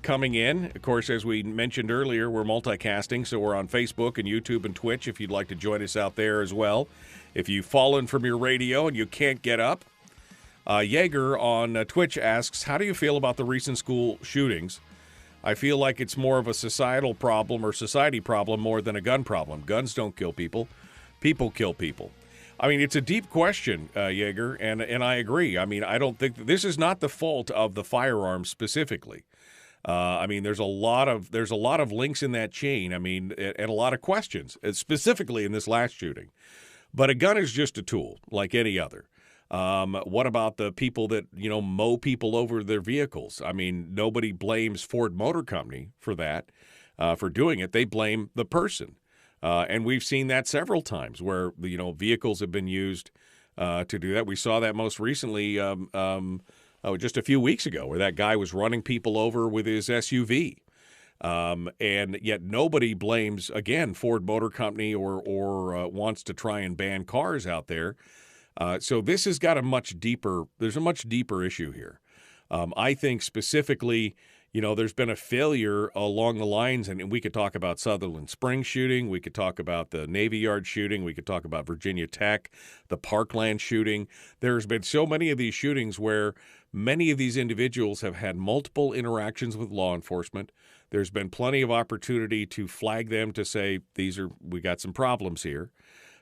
coming in. Of course, as we mentioned earlier, we're multicasting, so we're on Facebook and YouTube and Twitch if you'd like to join us out there as well. If you've fallen from your radio and you can't get up, Yeager on Twitch asks, how do you feel about the recent school shootings? I feel like it's more of a societal problem or society problem more than a gun problem. Guns don't kill people. People kill people. I mean, it's a deep question, Yeager, and I agree. I mean, I don't think this is not the fault of the firearms specifically. I mean, there's a lot of links in that chain. I mean, and a lot of questions, specifically in this last shooting. But a gun is just a tool, like any other. What about the people that mow people over their vehicles? I mean, nobody blames Ford Motor Company for that, for doing it. They blame the person, and we've seen that several times where vehicles have been used to do that. We saw that most recently. Just a few weeks ago, where that guy was running people over with his SUV. And yet nobody blames, again, Ford Motor Company or wants to try and ban cars out there. So this has got there's a much deeper issue here. I think specifically, there's been a failure along the lines, and we could talk about Sutherland Springs shooting. We could talk about the Navy Yard shooting. We could talk about Virginia Tech, the Parkland shooting. There's been so many of these shootings where many of these individuals have had multiple interactions with law enforcement. There's been plenty of opportunity to flag them to say, we got some problems here.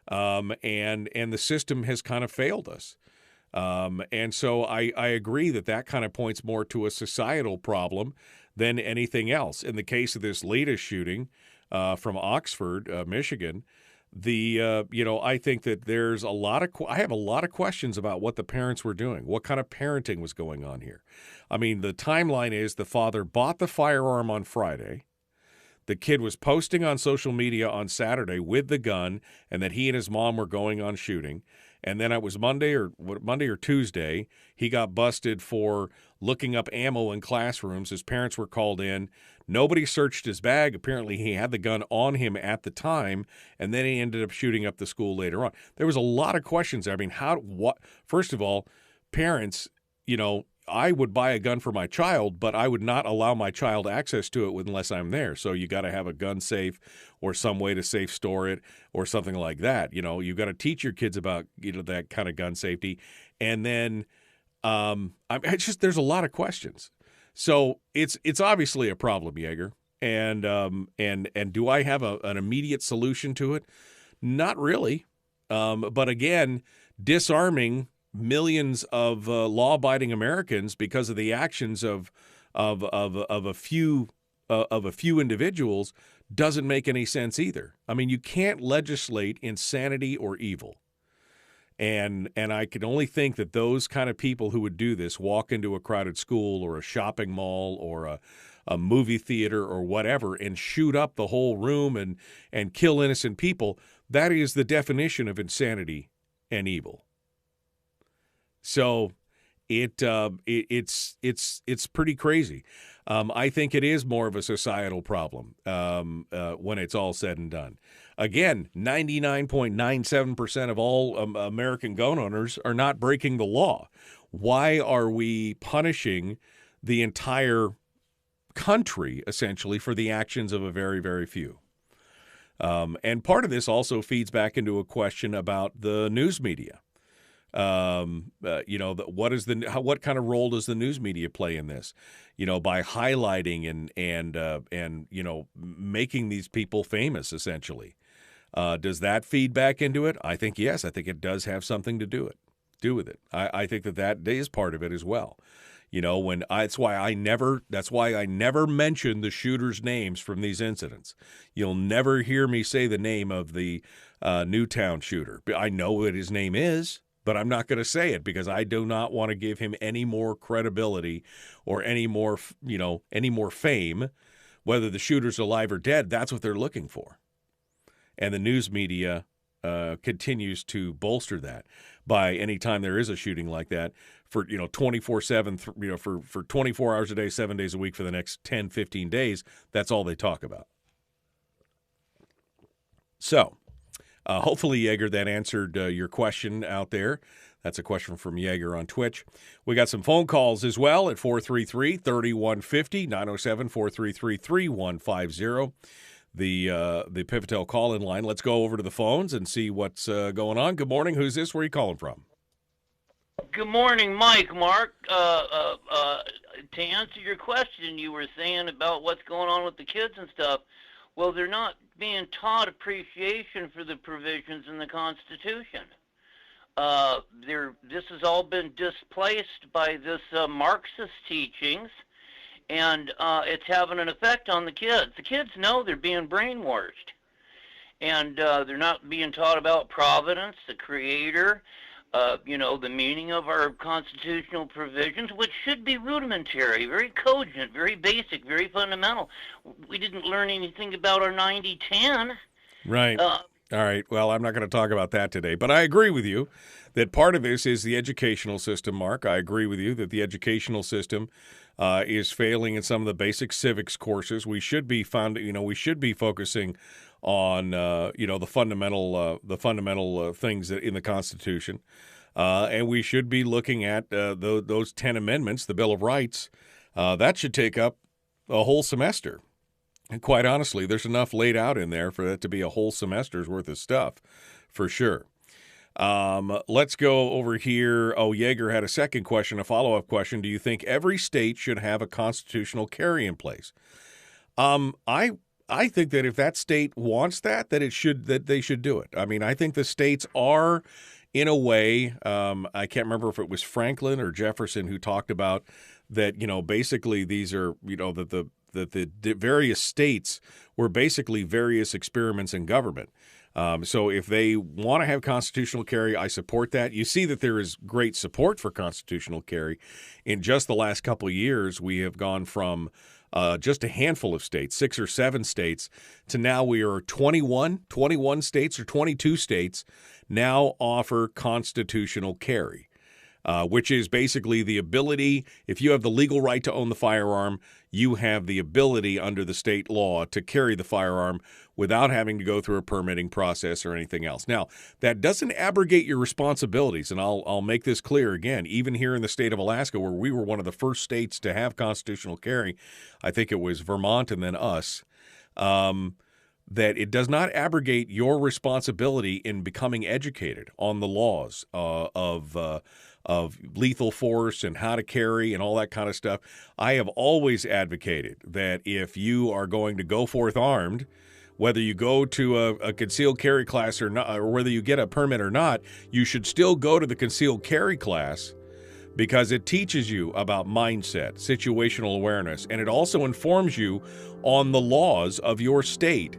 And the system has kind of failed us. And so I agree that kind of points more to a societal problem than anything else. In the case of this latest shooting from Oxford, Michigan, I think that there's I have a lot of questions about what the parents were doing, what kind of parenting was going on here. I mean, the timeline is the father bought the firearm on Friday. The kid was posting on social media on Saturday with the gun, and that he and his mom were going on shooting. And then it was Monday or Tuesday, he got busted for looking up ammo in classrooms. His parents were called in. Nobody searched his bag. Apparently, he had the gun on him at the time, and then he ended up shooting up the school later on. There was a lot of questions. I mean, first of all, parents, I would buy a gun for my child, but I would not allow my child access to it unless I'm there. So you got to have a gun safe or some way to safe store it or something like that. You got to teach your kids about that kind of gun safety. And then there's a lot of questions. So it's obviously a problem, Yeager. And do I have an immediate solution to it? Not really. But again, disarming millions of law-abiding Americans because of the actions of a few individuals doesn't make any sense either. I mean, you can't legislate insanity or evil. And I can only think that those kind of people who would do this, walk into a crowded school or a shopping mall or a movie theater or whatever and shoot up the whole room and kill innocent people, that is the definition of insanity and evil. So it's pretty crazy. I think it is more of a societal problem when it's all said and done. Again, 99.97% of all American gun owners are not breaking the law. Why are we punishing the entire country, essentially, for the actions of a very, very few? And part of this also feeds back into a question about the news media. What kind of role does the news media play in this? By highlighting and making these people famous, essentially. Does that feed back into it? I think yes. I think it does have something to do with it. I think that is part of it as well. That's why I never mention the shooters' names from these incidents. You'll never hear me say the name of the Newtown shooter. I know what his name is, but I'm not going to say it because I do not want to give him any more credibility or any more fame. Whether the shooter's alive or dead, that's what they're looking for. And the news media continues to bolster that by any time there is a shooting like that for 24/7, for 24 hours a day, 7 days a week for the next 10, 15 days. That's all they talk about. So hopefully, Yeager, that answered your question out there. That's a question from Yeager on Twitch. We got some phone calls as well at 433-3150, 907-433-3150. The Pivotel call-in line. Let's go over to the phones and see what's going on. Good morning. Who's this? Where are you calling from? Good morning, Mike. Mark, to answer your question, you were saying about what's going on with the kids and stuff. Well, they're not being taught appreciation for the provisions in the Constitution. This has all been displaced by this Marxist teachings, and it's having an effect on the kids. The kids know they're being brainwashed, and they're not being taught about providence, the Creator, the meaning of our constitutional provisions, which should be rudimentary, very cogent, very basic, very fundamental. We didn't learn anything about our 90-10. Right. All right. Well, I'm not going to talk about that today, but I agree with you that part of this is the educational system, Mark. I agree with you that the educational system is failing in some of the basic civics courses. We should be focusing on the fundamental things that in the Constitution, and we should be looking at those 10 amendments, the Bill of Rights. That should take up a whole semester. And quite honestly, there's enough laid out in there for that to be a whole semester's worth of stuff, for sure. Let's go over here. Oh, Yeager had a second question, a follow-up question. Do you think every state should have a constitutional carry in place? I think that if that state wants that they should do it. I mean, I think the states are, in a way, I can't remember if it was Franklin or Jefferson who talked about that, basically these are, that the various states were basically various experiments in government. So if they want to have constitutional carry, I support that. You see that there is great support for constitutional carry. In just the last couple of years, we have gone from just a handful of states, 6 or 7 states, to now we are 21 states or 22 states now offer constitutional carry. Which is basically the ability, if you have the legal right to own the firearm, you have the ability under the state law to carry the firearm without having to go through a permitting process or anything else. Now, that doesn't abrogate your responsibilities, and I'll make this clear again. Even here in the state of Alaska, where we were one of the first states to have constitutional carry, I think it was Vermont and then us, that it does not abrogate your responsibility in becoming educated on the laws of lethal force and how to carry and all that kind of stuff. I have always advocated that if you are going to go forth armed, whether you go to a concealed carry class or not, or whether you get a permit or not, you should still go to the concealed carry class because it teaches you about mindset, situational awareness, and it also informs you on the laws of your state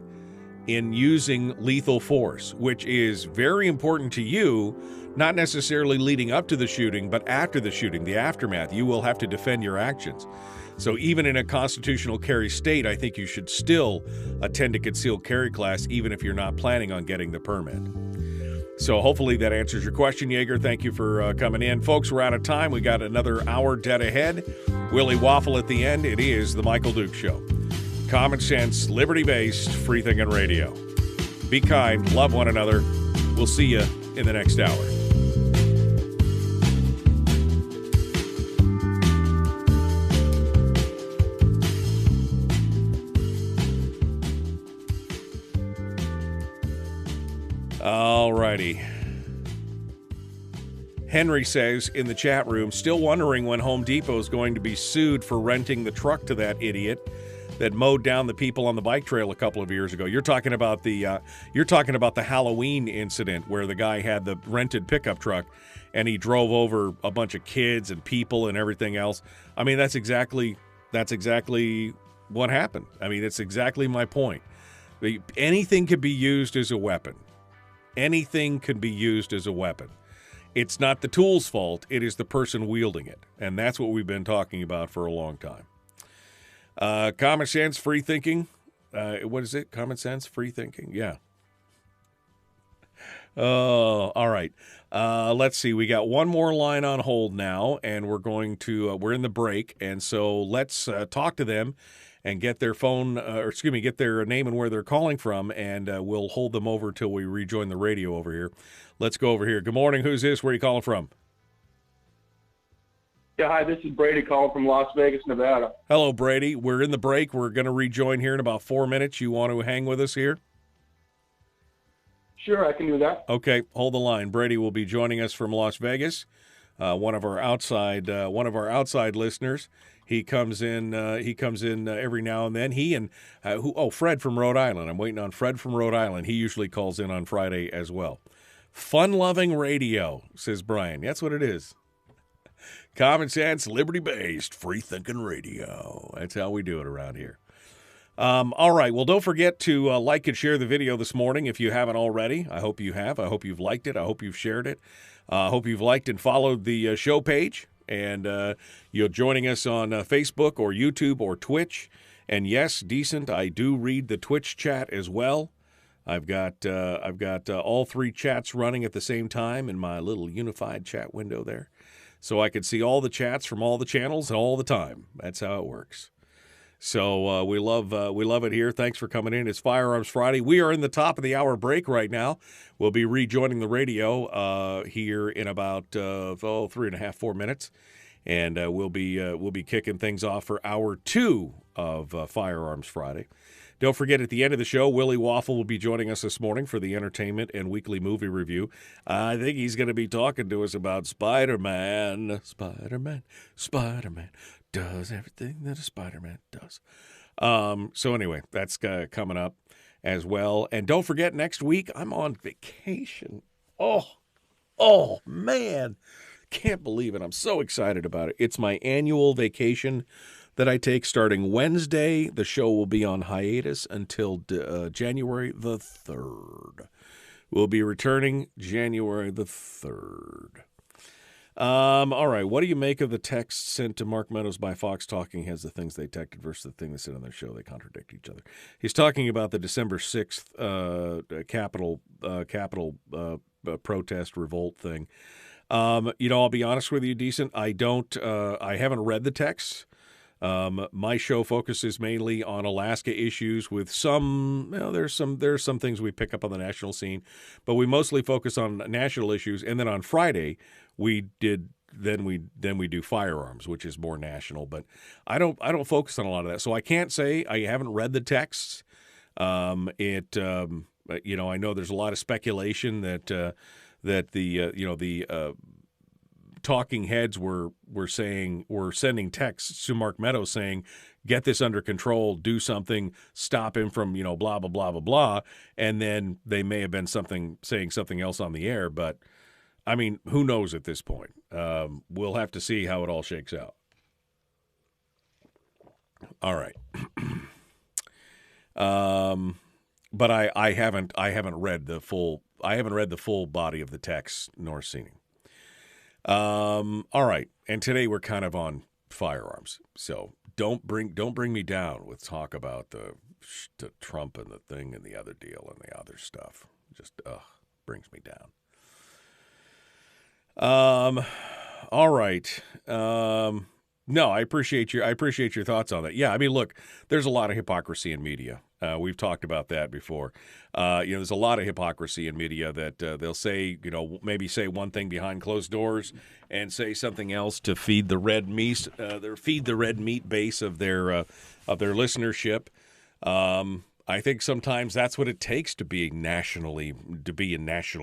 in using lethal force, which is very important to you, not necessarily leading up to the shooting, but after the shooting, the aftermath. You will have to defend your actions. So even in a constitutional carry state, I think you should still attend a concealed carry class, even if you're not planning on getting the permit. So hopefully that answers your question, Yeager. Thank you for coming in. Folks, we're out of time. We got another hour dead ahead. Willie Waffle at the end. It is The Michael Dukes Show. Common sense, liberty-based, free-thinking radio. Be kind, love one another. We'll see you in the next hour. All righty. Henry says in the chat room, still wondering when Home Depot is going to be sued for renting the truck to that idiot that mowed down the people on the bike trail a couple of years ago. You're talking about the Halloween incident where the guy had the rented pickup truck and he drove over a bunch of kids and people and everything else. I mean, that's exactly what happened. I mean, it's exactly my point. Anything could be used as a weapon. Anything can be used as a weapon. It's not the tool's fault. It is the person wielding it. And that's what we've been talking about for a long time. Common sense, free thinking. What is it? Common sense, free thinking. Yeah. Oh, all right. Let's see. We got one more line on hold now, and we're in the break. And so let's talk to them and get their get their name and where they're calling from, and we'll hold them over till we rejoin the radio over here. Let's go over here. Good morning. Who's this? Where are you calling from? Yeah, hi, this is Brady calling from Las Vegas, Nevada. Hello, Brady. We're in the break. We're going to rejoin here in about 4 minutes. You want to hang with us here? Sure, I can do that. Okay, hold the line. Brady will be joining us from Las Vegas. One of our outside listeners. He comes in every now and then. He and Fred from Rhode Island. I'm waiting on Fred from Rhode Island. He usually calls in on Friday as well. Fun-loving radio, says Brian. That's what it is. Common sense, liberty-based, free-thinking radio. That's how we do it around here. All right. Well, don't forget to like and share the video this morning if you haven't already. I hope you have. I hope you've liked it. I hope you've shared it. I hope you've liked and followed the show page. And you're joining us on Facebook or YouTube or Twitch. And yes, decent, I do read the Twitch chat as well. I've got all three chats running at the same time in my little unified chat window there. So I can see all the chats from all the channels all the time. That's how it works. So we love it here. Thanks for coming in. It's Firearms Friday. We are in the top of the hour break right now. We'll be rejoining the radio here in about 3.5, 4 minutes, and we'll be kicking things off for hour 2 of Firearms Friday. Don't forget, at the end of the show, Willie Waffle will be joining us this morning for the entertainment and weekly movie review. I think he's going to be talking to us about Spider-Man. Spider-Man does everything that a Spider-Man does. So anyway, that's coming up as well. And don't forget, next week, I'm on vacation. Oh, man. Can't believe it. I'm so excited about it. It's my annual vacation that I take starting Wednesday. The show will be on hiatus until January the 3rd. We'll be returning January the 3rd. All right, what do you make of the text sent to Mark Meadows by Fox Talking Heads, the things they texted versus the thing they said on their show? They contradict each other. He's talking about the December 6th Capitol protest revolt thing. I'll be honest with you, Decent. I haven't read the text. My show focuses mainly on Alaska issues with some, there's some things we pick up on the national scene, but we mostly focus on national issues. And then on Friday, we do firearms, which is more national, but I don't focus on a lot of that. So I can't say I haven't read the texts. I know there's a lot of speculation that the talking heads were sending texts to Mark Meadows saying, get this under control, do something, stop him from, blah, blah, blah, blah, blah. And then they may have been saying something else on the air. But, I mean, who knows at this point? We'll have to see how it all shakes out. All right. But I haven't read the full body of the text nor seen it. All right, and today we're kind of on firearms, so don't bring me down with talk about the Trump and the thing and the other deal and the other stuff. Just brings me down. All right. No, I appreciate your thoughts on that. Yeah, I mean, look, there's a lot of hypocrisy in media. We've talked about that before. There's a lot of hypocrisy in media that they'll say, maybe say one thing behind closed doors and say something else to feed the red meat, base of their listenership. I think sometimes that's what it takes to be in national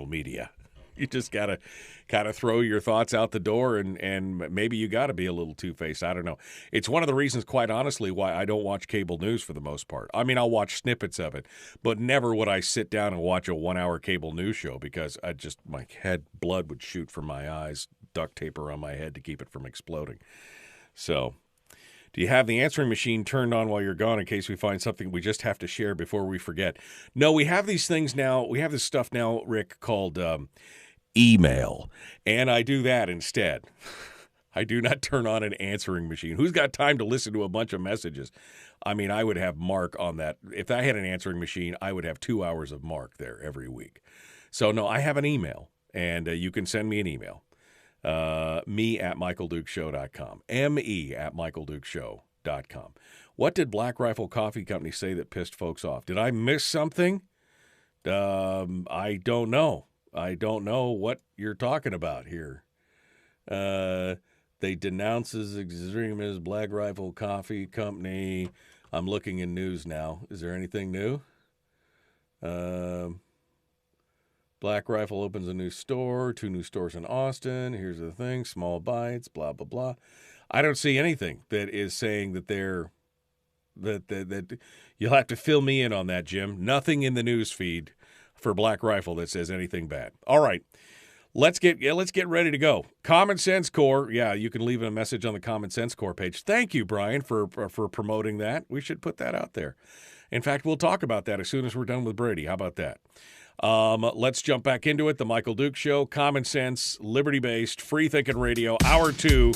media. You just gotta kind of throw your thoughts out the door, and maybe you got to be a little two-faced. I don't know. It's one of the reasons, quite honestly, why I don't watch cable news for the most part. I mean, I'll watch snippets of it, but never would I sit down and watch a 1-hour cable news show because my blood would shoot from my eyes, duct tape around my head to keep it from exploding. So, do you have the answering machine turned on while you're gone in case we find something we just have to share before we forget? No, we have these things now. We have this stuff now, Rick, called email, and I do that instead. I do not turn on an answering machine. Who's got time to listen to a bunch of messages? I mean, I would have Mark on that. If I had an answering machine, I would have 2 hours of Mark there every week. So, no, I have an email, and you can send me an email. me@michaeldukeshow.com. me@michaeldukeshow.com. What did Black Rifle Coffee Company say that pissed folks off? Did I miss something? I don't know. I don't know what you're talking about here. They denounce as extremist Black Rifle Coffee Company. I'm looking in news now. Is there anything new? Black Rifle opens a new store, 2 new stores in Austin. Here's the thing, small bites, blah, blah, blah. I don't see anything that is saying that they're that you'll have to fill me in on that, Jim. Nothing in the news feed for Black Rifle that says anything bad. All right. Let's get ready to go. Common Sense Corps. Yeah, you can leave a message on the Common Sense Corps page. Thank you, Brian, for promoting that. We should put that out there. In fact, we'll talk about that as soon as we're done with Brady. How about that? Let's jump back into it. The Michael Duke Show, common sense, liberty-based, free-thinking radio, hour 2.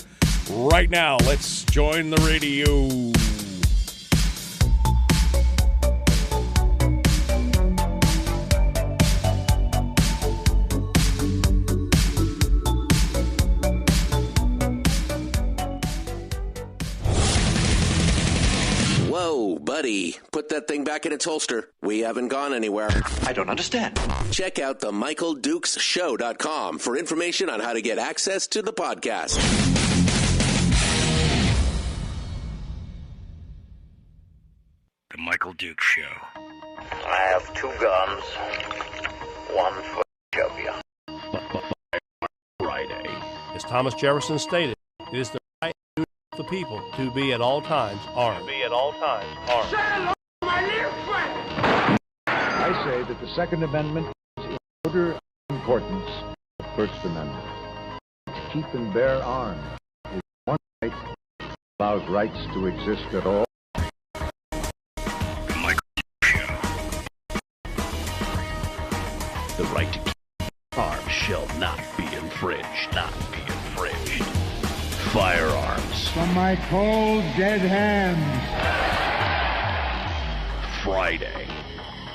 Right now, let's join the radio. Whoa, buddy. Put that thing back in its holster. We haven't gone anywhere. I don't understand. Check out the MichaelDukesShow.com for information on how to get access to the podcast. The Michael Duke Show. I have 2 guns, one for each of you. Friday. As Thomas Jefferson stated, it is the right and duty of the people to be at all times armed. Say hello, my little friend. I say that the Second Amendment is in order of importance the First Amendment. To keep and bear arms is one right that allows rights to exist at all. The Michael Duke Show. The right to keep arms shall not be infringed. Not be infringed. Firearms. From my cold, dead hands. Friday.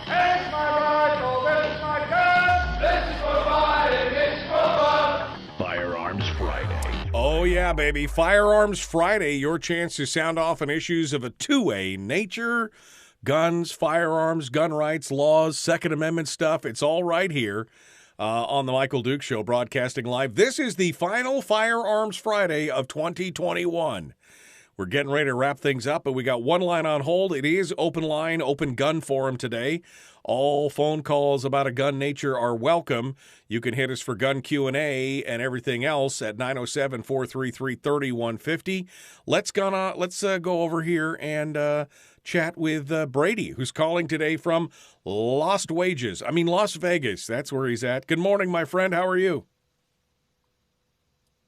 Take my rifle, this is my gun. This is for fighting, this is for fun. Firearms Friday. Oh, yeah, baby. Firearms Friday, your chance to sound off on issues of a two-way nature. Guns, firearms, gun rights, laws, Second Amendment stuff. It's all right here on the Michael Duke Show, broadcasting live. This is the final Firearms Friday of 2021. We're getting ready to wrap things up, but we got one line on hold. It is open line, open gun forum today. All phone calls about a gun nature are welcome. You can hit us for gun Q&A and everything else at 907-433-3150. Let's go over here and chat with Brady, who's calling today from Las Vegas. That's where he's at. Good morning, my friend. How are you?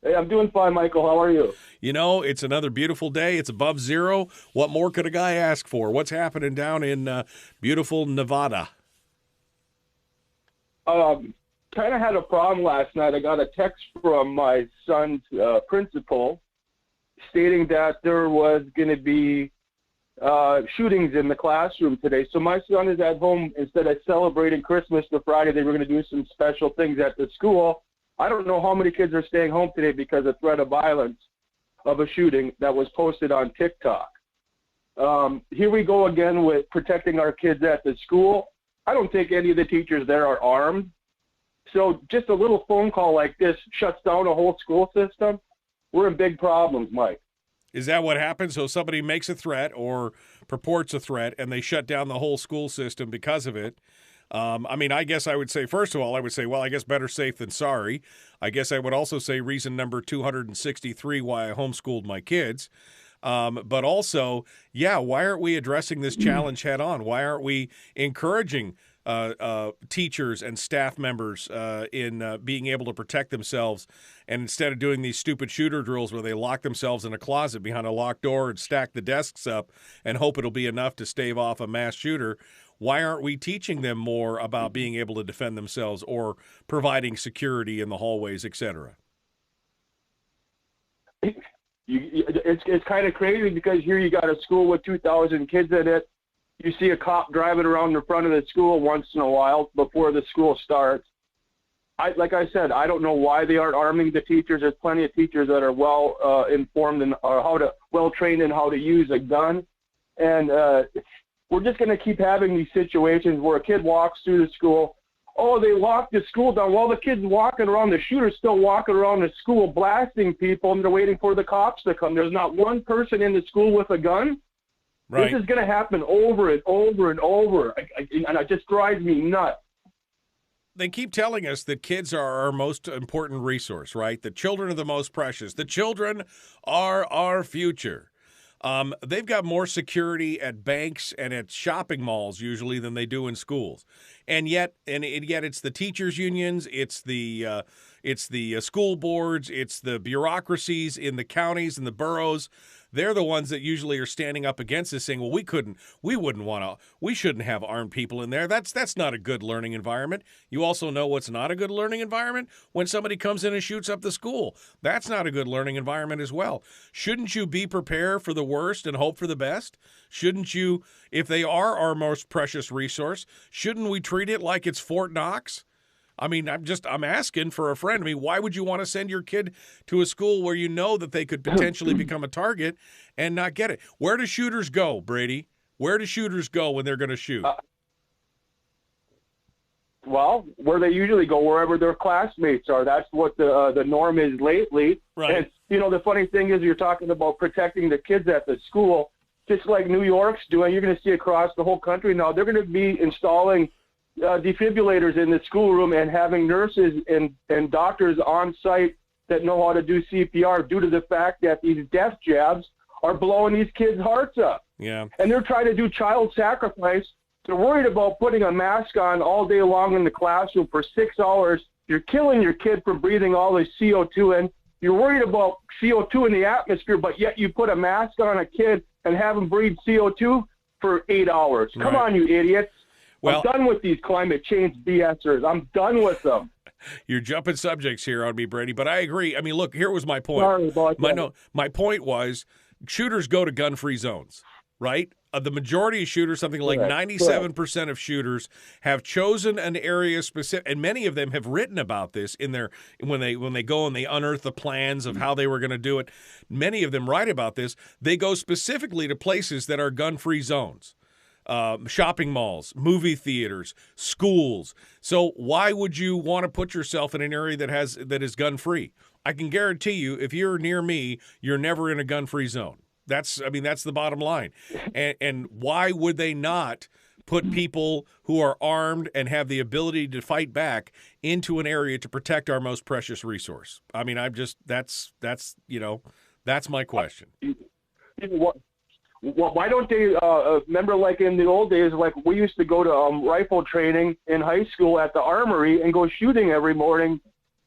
Hey, I'm doing fine, Michael. How are you? You know, it's another beautiful day. It's above zero. What more could a guy ask for? What's happening down in beautiful Nevada? Kind of had a problem last night. I got a text from my son's principal stating that there was going to be shootings in the classroom today. So my son is at home. Instead of celebrating Christmas the Friday, they were going to do some special things at the school. I don't know how many kids are staying home today because of threat of violence of a shooting that was posted on TikTok. Here we go again with protecting our kids at the school. I don't think any of the teachers there are armed. So just a little phone call like this shuts down a whole school system. We're in big problems, Mike. Is that what happens? So somebody makes a threat or purports a threat and they shut down the whole school system because of it. I guess I would say, first of all, I guess better safe than sorry. I guess I would also say reason number 263 why I homeschooled my kids. But also, why aren't we addressing this challenge head on? Why aren't we encouraging teachers and staff members in being able to protect themselves? And instead of doing these stupid shooter drills where they lock themselves in a closet behind a locked door and stack the desks up and hope it'll be enough to stave off a mass shooter, why aren't we teaching them more about being able to defend themselves or providing security in the hallways, etc.? It's kind of crazy because here you got a school with 2,000 kids in it. You see a cop driving around the front of the school once in a while before the school starts. Like I said, I don't know why they aren't arming the teachers. There's plenty of teachers that are well informed and well trained in how to use a gun, and we're just going to keep having these situations where a kid walks through the school. Oh, they locked the school down. While the kid's walking around, the shooter's still walking around the school blasting people, and they're waiting for the cops to come. There's not one person in the school with a gun. Right. This is going to happen over and over and over, and it just drives me nuts. They keep telling us that kids are our most important resource, right? The children are the most precious. The children are our future. They've got more security at banks and at shopping malls usually than they do in schools, and yet it's the teachers' unions, it's the school boards, it's the bureaucracies in the counties and the boroughs. They're the ones that usually are standing up against this, saying, "Well, we shouldn't have armed people in there. That's not a good learning environment." You also know what's not a good learning environment? When somebody comes in and shoots up the school. That's not a good learning environment as well. Shouldn't you be prepared for the worst and hope for the best? Shouldn't you, if they are our most precious resource, shouldn't we treat it like it's Fort Knox? I mean, I'm asking for a friend. I mean, why would you want to send your kid to a school where you know that they could potentially become a target and not get it? Where do shooters go, Brady? Where do shooters go when they're going to shoot? Well, where they usually go, wherever their classmates are. That's what the norm is lately. Right. And, the funny thing is you're talking about protecting the kids at the school, just like New York's doing. You're going to see across the whole country now. They're going to be installing defibrillators in the schoolroom and having nurses and doctors on site that know how to do CPR due to the fact that these death jabs are blowing these kids' hearts up. Yeah. And they're trying to do child sacrifice. They're worried about putting a mask on all day long in the classroom for 6 hours. You're killing your kid from breathing all this CO2 in. You're worried about CO2 in the atmosphere, but yet you put a mask on a kid and have him breathe CO2 for 8 hours. Come on, you idiots. Well, I'm done with these climate change BSers. I'm done with them. You're jumping subjects here on me, Brady, but I agree. I mean, look, here was my point. Sorry about that. My point was shooters go to gun-free zones, right? The majority of shooters, something like 97% of shooters, have chosen an area specific, and many of them have written about this in their when they go and they unearth the plans of how they were going to do it. Many of them write about this. They go specifically to places that are gun-free zones. Shopping malls, movie theaters, schools. So why would you want to put yourself in an area that is gun-free? I can guarantee you, if you're near me, you're never in a gun-free zone. That's the bottom line. And why would they not put people who are armed and have the ability to fight back into an area to protect our most precious resource? I mean, that's my question. Well, why don't they remember, like in the old days, like we used to go to rifle training in high school at the armory and go shooting every morning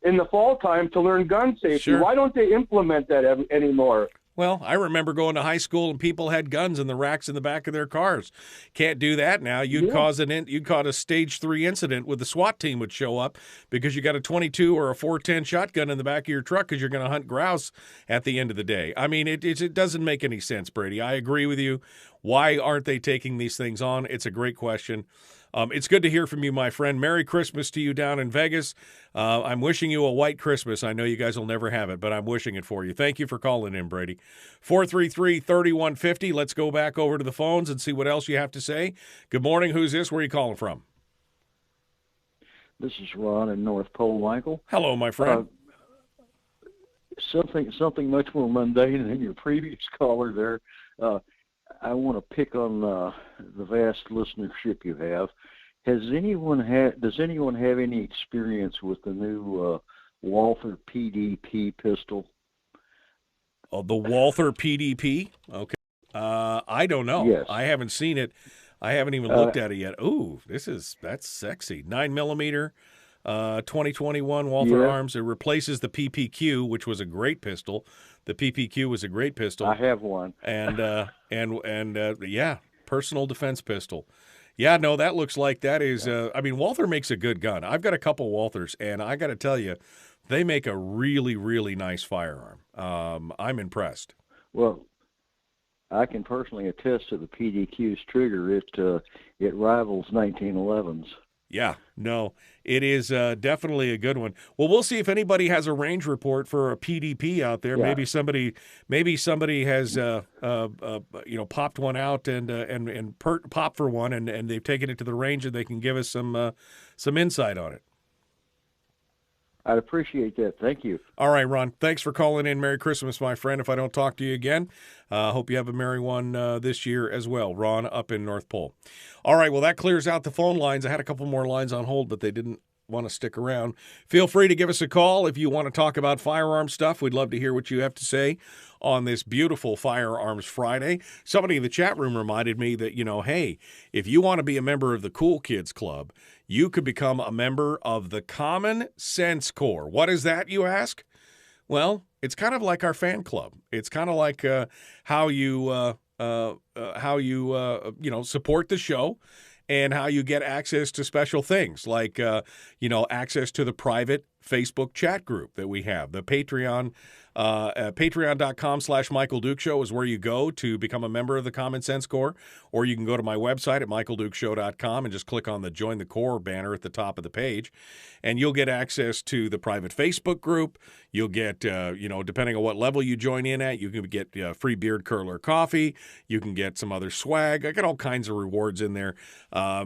in the fall time to learn gun safety. Sure. Why don't they implement that anymore? Well, I remember going to high school and people had guns in the racks in the back of their cars. Can't do that now. You'd cause a stage 3 incident with the SWAT team would show up because you got a 22 or a 410 shotgun in the back of your truck because you're going to hunt grouse at the end of the day. I mean, it doesn't make any sense, Brady. I agree with you. Why aren't they taking these things on? It's a great question. It's good to hear from you, my friend. Merry Christmas to you down in Vegas. I'm wishing you a white Christmas. I know you guys will never have it, but I'm wishing it for you. Thank you for calling in, Brady. 433-3150. Let's go back over to the phones and see what else you have to say. Good morning. Who's this? Where are you calling from? This is Ron in North Pole, Michael. Hello, my friend. Something much more mundane than your previous caller there. I want to pick on the vast listenership you have. Does anyone have any experience with the new Walther PDP pistol? Oh, the Walther PDP? Okay. I don't know. Yes. I haven't seen it. I haven't even looked at it yet. Ooh, that's sexy. 9mm, 2021 Walther Arms. It replaces the PPQ, which was a great pistol. The PPQ was a great pistol. I have one. And personal defense pistol. Yeah, no, that looks like that is. I mean, Walther makes a good gun. I've got a couple Walthers, and I got to tell you, they make a really, really nice firearm. I'm impressed. Well, I can personally attest to the PDQ's trigger. It rivals 1911's. Yeah, no, it is definitely a good one. Well, we'll see if anybody has a range report for a PDP out there. Yeah. Maybe somebody has popped one out and popped for one, and they've taken it to the range, and they can give us some insight on it. I'd appreciate that. Thank you. All right, Ron. Thanks for calling in. Merry Christmas, my friend. If I don't talk to you again, hope you have a merry one this year as well. Ron up in North Pole. All right, well, that clears out the phone lines. I had a couple more lines on hold, but they didn't want to stick around, feel free to give us a call if you want to talk about firearm stuff. We'd love to hear what you have to say on this beautiful Firearms Friday. Somebody in the chat room reminded me that, hey, if you want to be a member of the Cool Kids Club, you could become a member of the Common Sense Corps. What is that, you ask? Well, it's kind of like our fan club. It's kind of like how you support the show and how you get access to special things like, access to the private Facebook chat group that we have. The Patreon, patreon.com/Michael Duke Show is where you go to become a member of the Common Sense Corps, or you can go to my website at michaeldukeshow.com and just click on the Join the Corps banner at the top of the page, and you'll get access to the private Facebook group. You'll get, depending on what level you join in at, you can get free beard curler coffee. You can get some other swag. I got all kinds of rewards in there,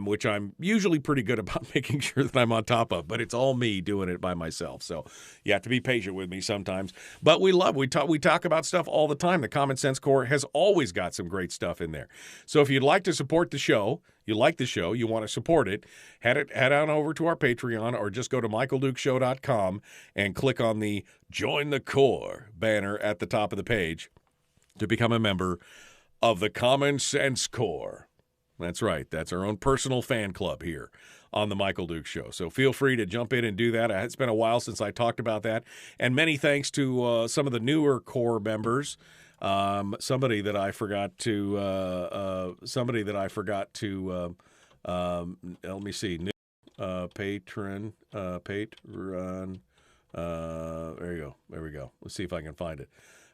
which I'm usually pretty good about making sure that I'm on top of, but it's all me doing it by myself. So you have to be patient with me sometimes. But we talk about stuff all the time. The Common Sense Corps has always got some great stuff in there. So if you'd like to support the show, you like the show, you want to support it, head on over to our Patreon or just go to michaeldukeshow.com and click on the Join the Corps banner at the top of the page to become a member of the Common Sense Corps. That's right. That's our own personal fan club here on the Michael Duke Show. So feel free to jump in and do that. It's been a while since I talked about that. And many thanks to some of the newer Corps members. Somebody that I forgot to let me see. New patron. There you go. There we go. Let's see if I can find it.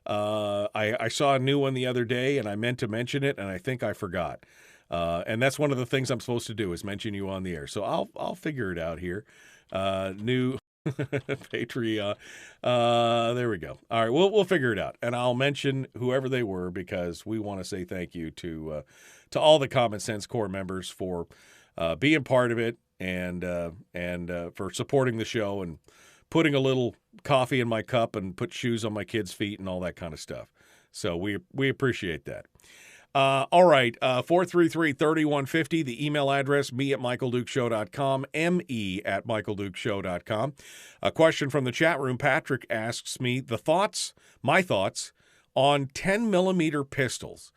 I saw a new one the other day, and I meant to mention it, and I think I forgot. And that's one of the things I'm supposed to do is mention you on the air. So I'll figure it out here. New Patreon. There we go. All right, we'll figure it out, and I'll mention whoever they were because we want to say thank you to all the Common Sense Corps members for being part of it and for supporting the show and putting a little coffee in my cup and put shoes on my kids' feet and all that kind of stuff. So we appreciate that. All right, 433-3150, the email address, me@michaeldukeshow.com, me@michaeldukeshow.com. A question from the chat room. Patrick asks me my thoughts on 10-millimeter pistols.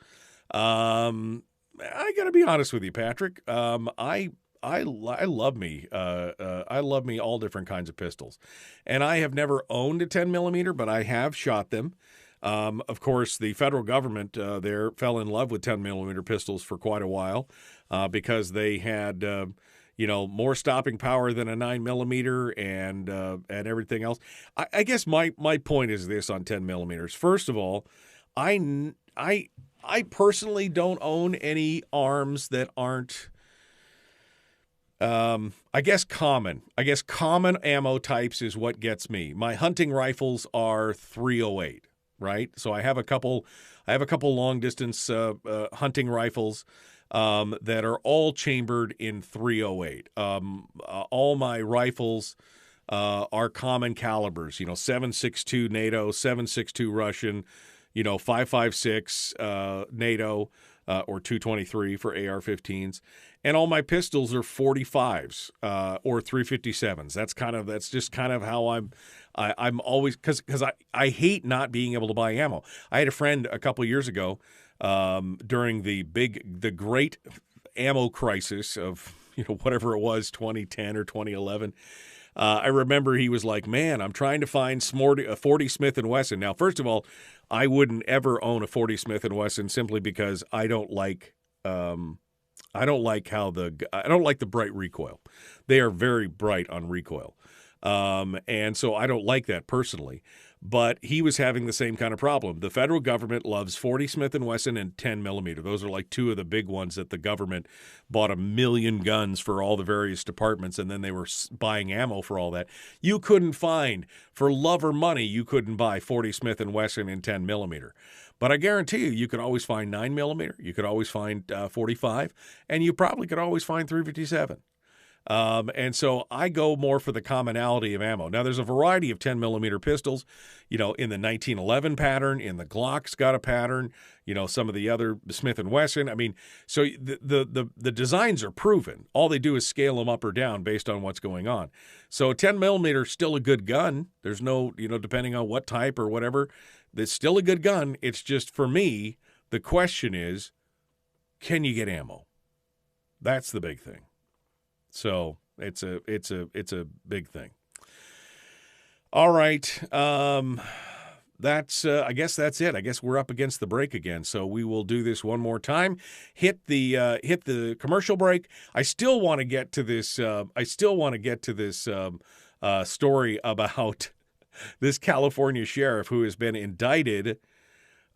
I got to be honest with you, Patrick. I love me all different kinds of pistols. And I have never owned a 10-millimeter, but I have shot them. Of course, the federal government there fell in love with 10-millimeter pistols for quite a while because they had, more stopping power than a 9-millimeter and everything else. I guess my point is this on 10-millimeters. First of all, I personally don't own any arms that aren't, I guess common ammo types is what gets me. My hunting rifles are .308. Right, so I have a couple long distance hunting rifles that are all chambered in .308. All my rifles are common calibers. 7.62 NATO, 7.62 Russian, 5.56 NATO or 223 for AR-15s, and all my pistols are .45s or 357s. That's just kind of how I'm always, because I hate not being able to buy ammo. I had a friend a couple years ago during the great ammo crisis of whatever it was, 2010 or 2011. I remember he was like, "Man, I'm trying to find a 40 Smith & Wesson." Now, first of all, I wouldn't ever own a 40 Smith & Wesson simply because I don't like the bright recoil. They are very bright on recoil. And so I don't like that personally, but he was having the same kind of problem. The federal government loves 40 Smith & Wesson and 10-millimeter. Those are like two of the big ones that the government bought 1 million guns for all the various departments, and then they were buying ammo for all that. You couldn't find, for love or money, you couldn't buy 40 Smith & Wesson and 10-millimeter. But I guarantee you could always find 9-millimeter, you could always find 45, and you probably could always find 357. And so I go more for the commonality of ammo. Now, there's a variety of 10 millimeter pistols, in the 1911 pattern, in the Glock's got a pattern, some of the other Smith & Wesson. I mean, so the designs are proven. All they do is scale them up or down based on what's going on. So 10 millimeter is still a good gun. There's no, depending on what type or whatever, it's still a good gun. It's just, for me, the question is, can you get ammo? That's the big thing. So it's a big thing. All right. That's I guess that's it. I guess we're up against the break again. So we will do this one more time. Hit the commercial break. I still want to get to this. Story about this California sheriff who has been indicted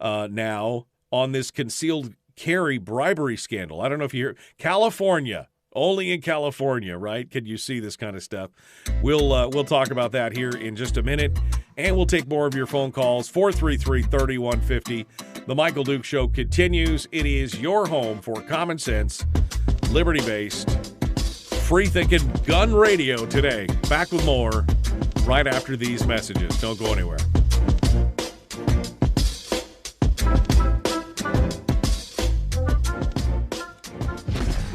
now on this concealed carry bribery scandal. I don't know if you hear California. Only in California, right? Can you see this kind of stuff? We'll talk about that here in just a minute, and we'll take more of your phone calls. 433-3150. The Michael Duke Show continues. It is your home for common sense, liberty-based, free-thinking gun radio today. Back with more right after these messages. Don't go anywhere.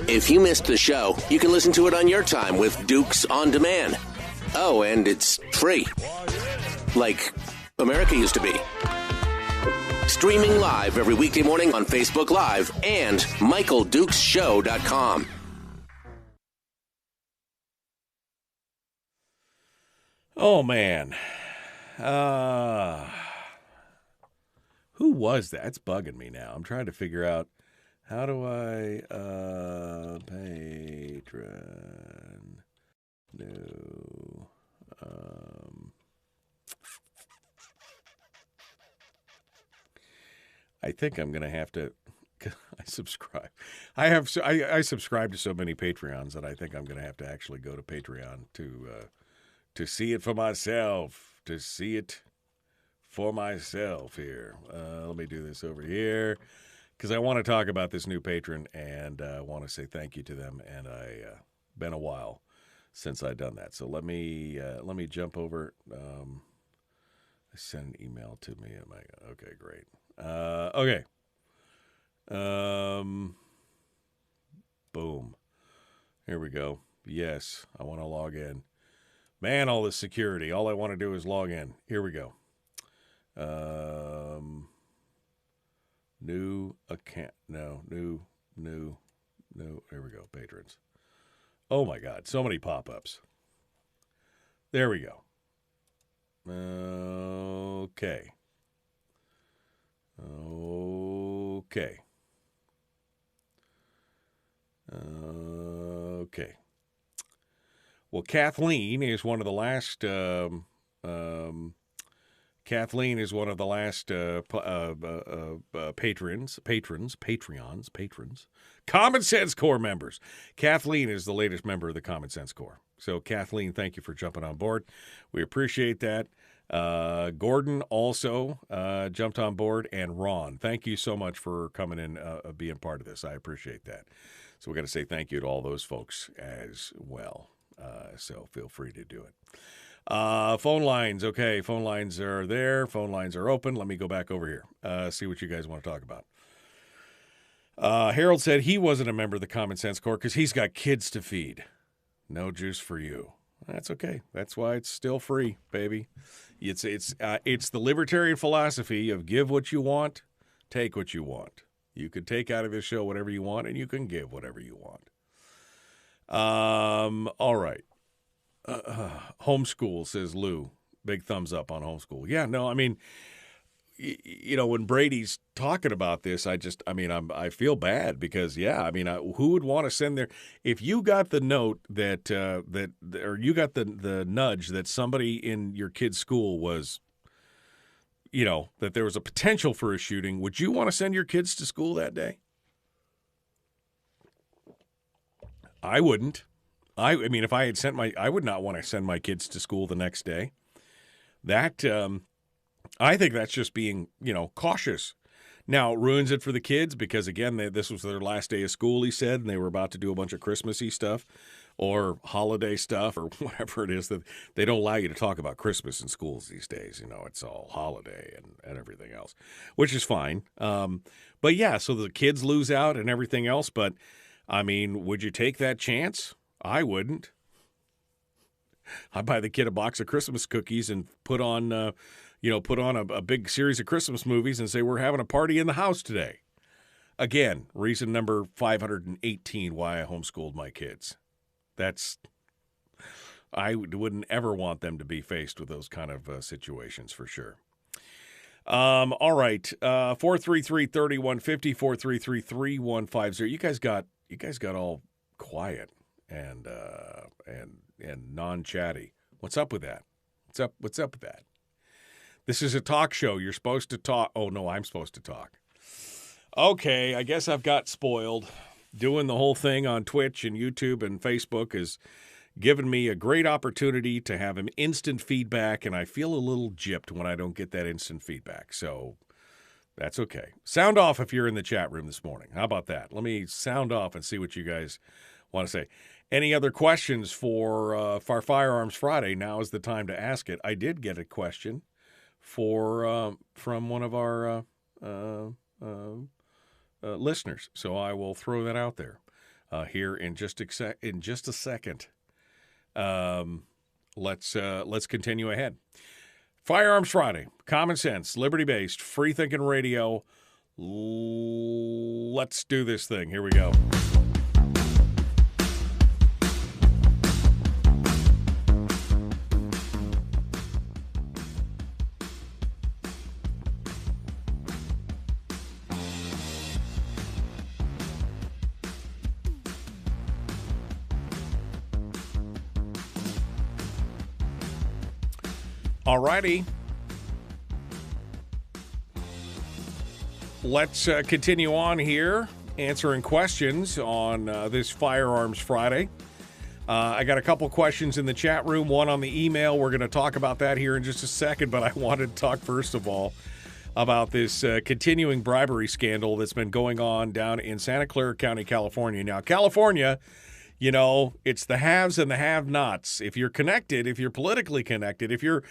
If you missed the show, you can listen to it on your time with Dukes On Demand. Oh, and it's free. Like America used to be. Streaming live every weekday morning on Facebook Live and MichaelDukesShow.com. Oh, man. Who was that? It's bugging me now. I'm trying to figure out. How do I patron? No. I think I'm going to have to I subscribe. I subscribe to so many Patreons that I think I'm going to have to actually go to Patreon to see it for myself, here. Let me do this over here. Because I want to talk about this new patron, and I want to say thank you to them. And been a while since I've done that. So let me jump over. Send an email to me. Okay, great. Okay. Boom. Here we go. Yes, I want to log in. Man, all this security. All I want to do is log in. Here we go. New account. No. Here we go. Patrons. Oh, my God. So many pop-ups. There we go. Okay. Well, Kathleen is one of the last patrons, Common Sense Corps members. Kathleen is the latest member of the Common Sense Corps. So, Kathleen, thank you for jumping on board. We appreciate that. Gordon also jumped on board, and Ron, thank you so much for coming in, being part of this. I appreciate that. So we got to say thank you to all those folks as well. So feel free to do it. Phone lines. Okay, phone lines are there. Phone lines are open. Let me go back over here. See what you guys want to talk about. Harold said he wasn't a member of the Common Sense Corps because he's got kids to feed. No juice for you. That's okay. That's why it's still free, baby. It's the libertarian philosophy of give what you want, take what you want. You can take out of this show whatever you want, and you can give whatever you want. All right. Homeschool, says Lou. Big thumbs up on homeschool. Yeah, no, I mean, when Brady's talking about this, I feel bad because, who would want to send if you got the note or you got the nudge that somebody in your kid's school was, that there was a potential for a shooting, would you want to send your kids to school that day? I wouldn't. If I had I would not want to send my kids to school the next day. That, I think that's just being, cautious. Now, it ruins it for the kids because, again, this was their last day of school, he said, and they were about to do a bunch of Christmassy stuff. or holiday stuff or whatever it is, that they don't allow you to talk about Christmas in schools these days. It's all holiday and everything else, which is fine. But yeah, so the kids lose out and everything else. But I mean, would you take that chance? I wouldn't. I'd buy the kid a box of Christmas cookies and put on a big series of Christmas movies and say, we're having a party in the house today. Again, reason number 518 why I homeschooled my kids. I wouldn't ever want them to be faced with those kind of situations for sure. All right, 433-3150, 433-3150. You guys got all quiet and non-chatty. What's up with that? What's up with that? This is a talk show. You're supposed to talk. Oh no, I'm supposed to talk. Okay, I guess I've got spoiled. Doing the whole thing on Twitch and YouTube and Facebook has given me a great opportunity to have an instant feedback, and I feel a little gypped when I don't get that instant feedback. So that's okay. Sound off if you're in the chat room this morning. How about that? Let me sound off and see what you guys want to say. Any other questions for Firearms Friday? Now is the time to ask it. I did get a question from one of our listeners, so I will throw that out there here in just a second. Let's continue ahead. Firearms Friday, common sense, liberty-based, free-thinking radio. Let's do this thing. Here we go. All righty. Let's continue on here, answering questions on this Firearms Friday. I got a couple questions in the chat room, one on the email. We're going to talk about that here in just a second, but I wanted to talk first of all about this continuing bribery scandal that's been going on down in Santa Clara County, California. Now, California, it's the haves and the have-nots. If you're connected, if you're politically connected, if you're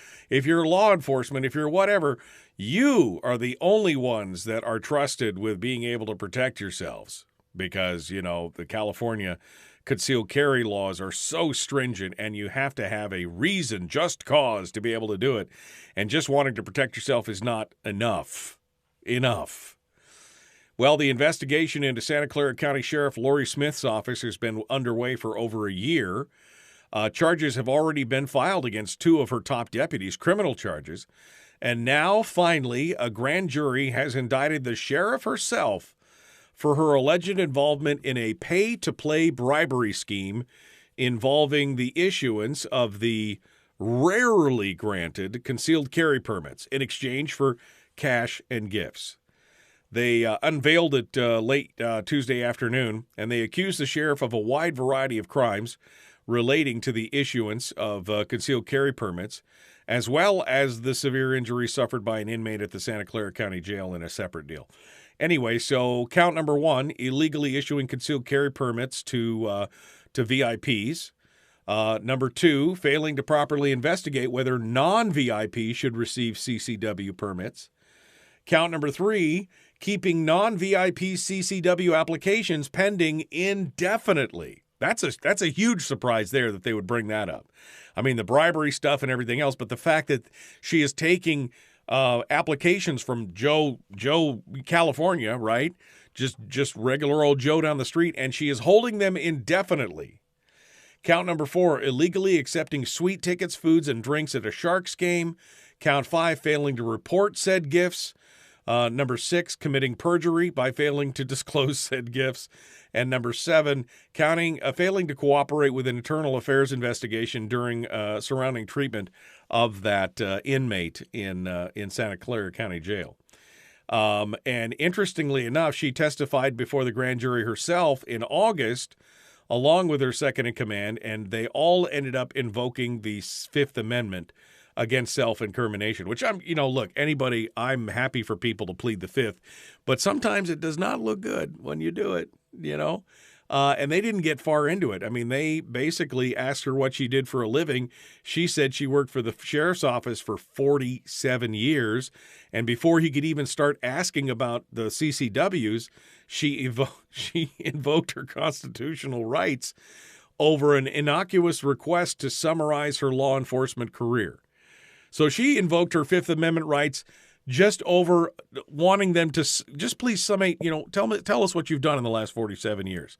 law enforcement, if you're whatever, you are the only ones that are trusted with being able to protect yourselves because, the California concealed carry laws are so stringent and you have to have a reason, just cause to be able to do it. And just wanting to protect yourself is not enough. Well, the investigation into Santa Clara County Sheriff Lori Smith's office has been underway for over a year. Charges have already been filed against two of her top deputies, criminal charges. And now, finally, a grand jury has indicted the sheriff herself for her alleged involvement in a pay-to-play bribery scheme involving the issuance of the rarely granted concealed carry permits in exchange for cash and gifts. They unveiled it late Tuesday afternoon, and they accused the sheriff of a wide variety of crimes relating to the issuance of concealed carry permits, as well as the severe injury suffered by an inmate at the Santa Clara County Jail in a separate deal. Anyway, so count number one, illegally issuing concealed carry permits to VIPs. Number two, failing to properly investigate whether non-VIPs should receive CCW permits. Count number three, keeping non-VIP CCW applications pending indefinitely. That's a huge surprise there that they would bring that up. I mean, the bribery stuff and everything else, but the fact that she is taking applications from Joe, California, right? Just regular old Joe down the street, and she is holding them indefinitely. Count number four, illegally accepting sweet tickets, foods, and drinks at a Sharks game. Count five, failing to report said gifts. Number six, committing perjury by failing to disclose said gifts. And number seven, failing to cooperate with an internal affairs investigation during surrounding treatment of that inmate in Santa Clara County Jail. And interestingly enough, she testified before the grand jury herself in August, along with her second in command, and they all ended up invoking the Fifth Amendment against self-incrimination, which I'm happy for people to plead the Fifth, but sometimes it does not look good when you do it, And they didn't get far into it. I mean, they basically asked her what she did for a living. She said she worked for the sheriff's office for 47 years. And before he could even start asking about the CCWs, she invoked her constitutional rights over an innocuous request to summarize her law enforcement career. So she invoked her Fifth Amendment rights just over wanting them to just please summate, tell us what you've done in the last 47 years.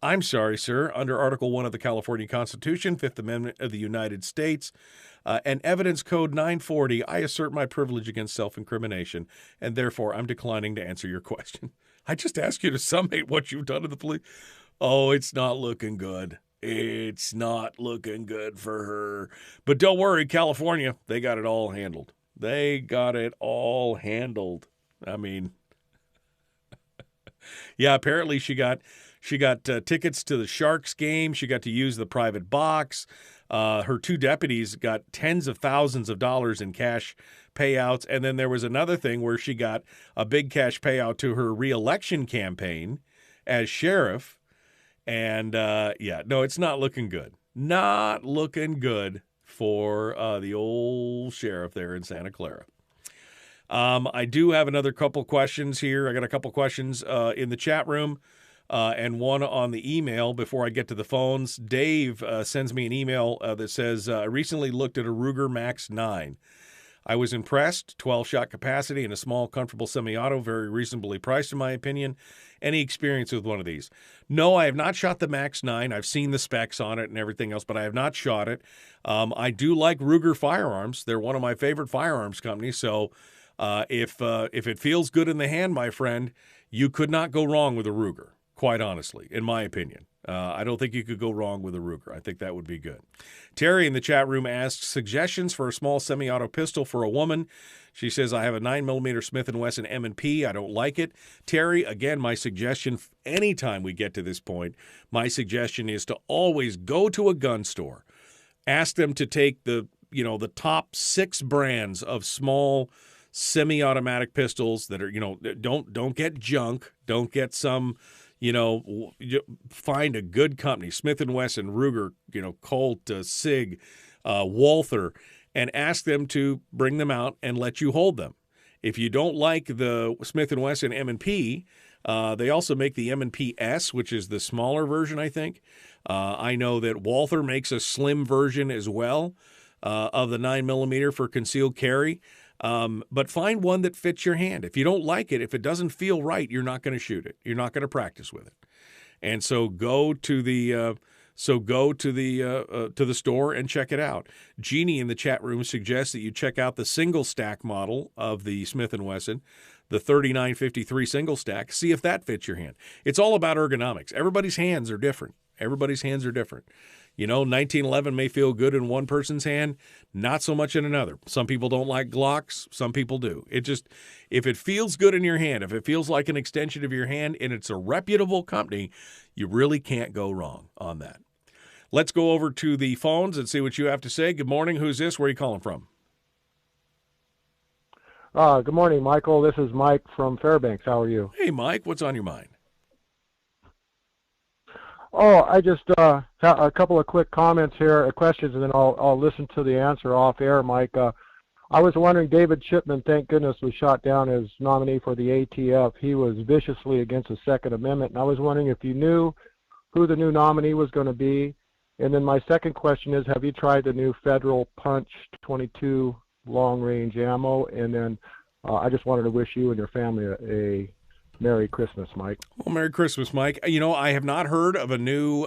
I'm sorry, sir. Under Article 1 of the California Constitution, Fifth Amendment of the United States, and Evidence Code 940, I assert my privilege against self-incrimination, and therefore I'm declining to answer your question. I just asked you to summate what you've done to the police. Oh, it's not looking good. It's not looking good for her. But don't worry, California, they got it all handled. They got it all handled. I mean, yeah, apparently she got tickets to the Sharks game. She got to use the private box. Her two deputies got tens of thousands of dollars in cash payouts. And then there was another thing where she got a big cash payout to her reelection campaign as sheriff. And, no, it's not looking good. Not looking good for the old sheriff there in Santa Clara. I do have another couple questions here. I got a couple questions in the chat room and one on the email before I get to the phones. Dave sends me an email that says, I recently looked at a Ruger Max 9. I was impressed. 12-shot capacity and a small, comfortable semi-auto, very reasonably priced in my opinion. Any experience with one of these? No, I have not shot the Max 9. I've seen the specs on it and everything else, but I have not shot it. I do like Ruger firearms. They're one of my favorite firearms companies. So if it feels good in the hand, my friend, you could not go wrong with a Ruger, quite honestly, in my opinion. I don't think you could go wrong with a Ruger. I think that would be good. Terry in the chat room asks, suggestions for a small semi-auto pistol for a woman. She says, I have a 9mm Smith & Wesson M&P. I don't like it. Terry, again, my suggestion, anytime we get to this point, my suggestion is to always go to a gun store. Ask them to take the top 6 brands of small semi-automatic pistols that are, don't get junk. Don't get some... find a good company, Smith & Wesson, Ruger, Colt, Sig, Walther, and ask them to bring them out and let you hold them. If you don't like the Smith & Wesson M&P, they also make the M&P S, which is the smaller version, I think. I know that Walther makes a slim version as well of the 9mm for concealed carry. But find one that fits your hand. If you don't like it, if it doesn't feel right, you're not going to shoot it. You're not going to practice with it. And so go to the store and check it out. Jeannie in the chat room suggests that you check out the single stack model of the Smith & Wesson, the 3953 single stack. See if that fits your hand. It's all about ergonomics. Everybody's hands are different. 1911 may feel good in one person's hand, not so much in another. Some people don't like Glocks, some people do. If it feels good in your hand, if it feels like an extension of your hand and it's a reputable company, you really can't go wrong on that. Let's go over to the phones and see what you have to say. Good morning. Who's this? Where are you calling from? Good morning, Michael. This is Mike from Fairbanks. How are you? Hey, Mike. What's on your mind? Oh, I just have a couple of quick comments here, questions, and then I'll listen to the answer off air, Mike. I was wondering, David Shipman, thank goodness, was shot down as nominee for the ATF. He was viciously against the Second Amendment, and I was wondering if you knew who the new nominee was going to be. And then my second question is, have you tried the new Federal Punch 22 long-range ammo? And then I just wanted to wish you and your family a Merry Christmas, Mike. Well, Merry Christmas, Mike. I have not heard of a new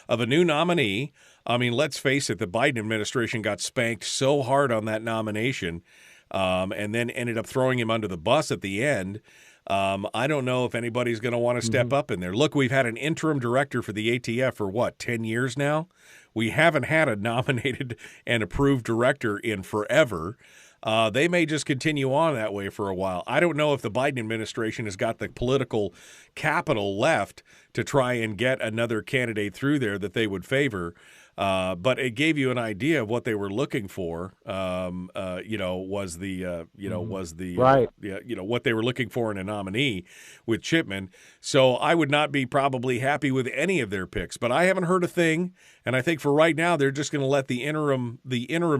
nominee. I mean, let's face it, the Biden administration got spanked so hard on that nomination and then ended up throwing him under the bus at the end. I don't know if anybody's going to want to step up in there. Look, we've had an interim director for the ATF for 10 years now? We haven't had a nominated and approved director in forever. They may just continue on that way for a while. I don't know if the Biden administration has got the political capital left to try and get another candidate through there that they would favor. But it gave you an idea of what they were looking for. Was the Right. what they were looking for in a nominee with Chipman. So I would not be probably happy with any of their picks. But I haven't heard a thing, and I think for right now they're just going to let the interim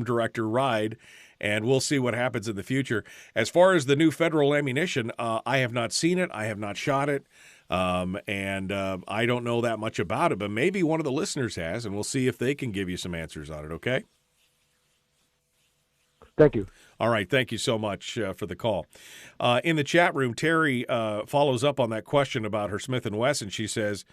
director ride, and we'll see what happens in the future. As far as the new federal ammunition, I have not seen it. I have not shot it. I don't know that much about it, but maybe one of the listeners has, and we'll see if they can give you some answers on it, okay? Thank you. All right, thank you so much for the call. In the chat room, Terry follows up on that question about her Smith & Wesson. She says,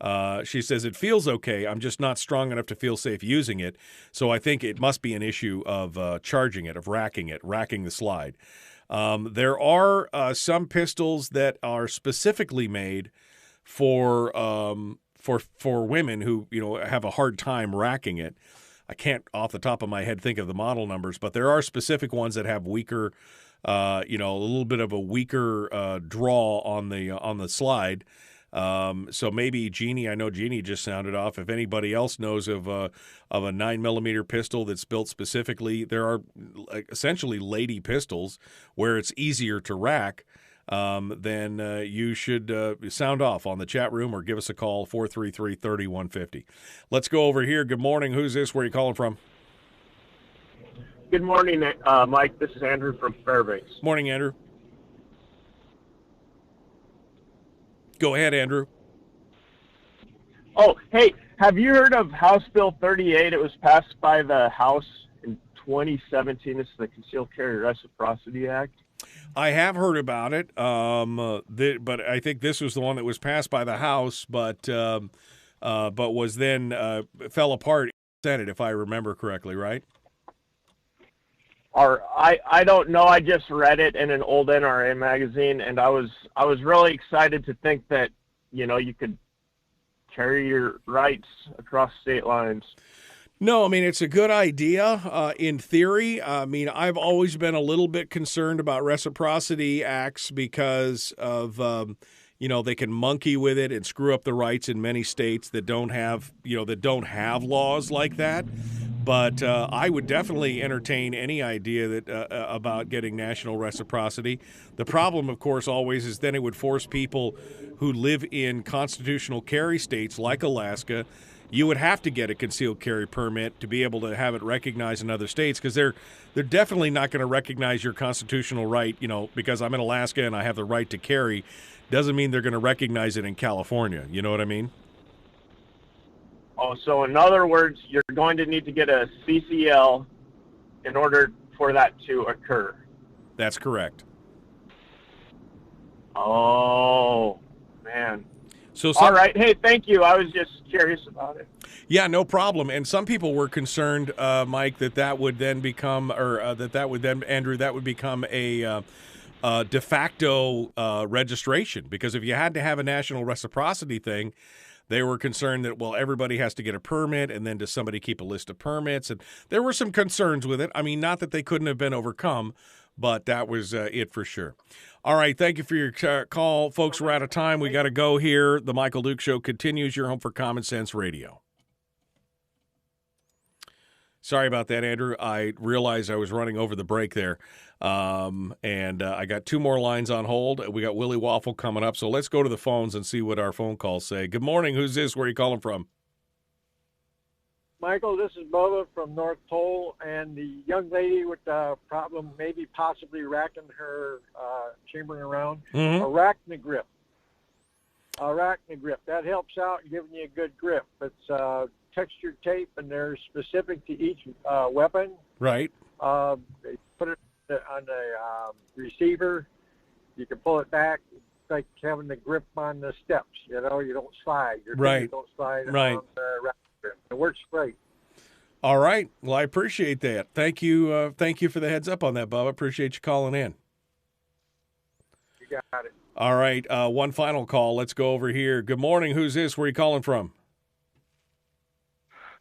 it feels okay. I'm just not strong enough to feel safe using it, so I think it must be an issue of charging it, of racking the slide. There are some pistols that are specifically made for women who have a hard time racking it. I can't off the top of my head think of the model numbers, but there are specific ones that have weaker, a little bit of a weaker draw on the slide. So maybe Jeannie, I know Jeannie just sounded off. If anybody else knows of a 9mm pistol that's built specifically, there are essentially lady pistols where it's easier to rack. Then you should sound off on the chat room or give us a call, 433-3150. Let's go over here. Good morning. Who's this? Where are you calling from? Good morning, Mike. This is Andrew from Fairbanks. Morning, Andrew. Go ahead, Andrew. Oh, hey, have you heard of House Bill 38? It was passed by the House in 2017. It's the Concealed Carry Reciprocity Act. I have heard about it, but I think this was the one that was passed by the House, but was then fell apart in the Senate, if I remember correctly, right? Or I don't know. I just read it in an old NRA magazine, and I was really excited to think that you could carry your rights across state lines. No, I mean, it's a good idea in theory. I mean, I've always been a little bit concerned about reciprocity acts because of, they can monkey with it and screw up the rights in many states that don't have laws like that. But I would definitely entertain any idea that about getting national reciprocity. The problem, of course, always is then it would force people who live in constitutional carry states like Alaska. You would have to get a concealed carry permit to be able to have it recognized in other states, because they're definitely not going to recognize your constitutional right. Because I'm in Alaska and I have the right to carry, doesn't mean they're going to recognize it in California. You know what I mean? Oh, so in other words, you're going to need to get a CCL in order for that to occur. That's correct. Oh, man. So all right. Hey, thank you. I was just curious about it. Yeah, no problem. And some people were concerned, Mike, that would then become, Andrew, that would become a de facto registration. Because if you had to have a national reciprocity thing, they were concerned that, well, everybody has to get a permit, and then does somebody keep a list of permits? And there were some concerns with it. I mean, not that they couldn't have been overcome, but that was it for sure. All right, thank you for your call. Folks, we're out of time. We got to go here. The Michael Duke Show continues. Your home for Common Sense Radio. Sorry about that, Andrew. I realized I was running over the break there. I got two more lines on hold. We got Willie Waffle coming up. So let's go to the phones and see what our phone calls say. Good morning. Who's this? Where are you calling from? Michael, this is Bubba from North Pole, and the young lady with the problem, maybe possibly racking her chambering around, arachnogrip. Arachnogrip. That helps out in giving you a good grip. It's textured tape, and they're specific to each weapon. Right. They put it on the receiver. You can pull it back. It's like having the grip on the steps. You don't slide. Your fingers don't slide right. on the rack grip. It works great. All right. Well, I appreciate that. Thank you. Thank you for the heads up on that, Bob. I appreciate you calling in. You got it. All right. One final call. Let's go over here. Good morning. Who's this? Where are you calling from?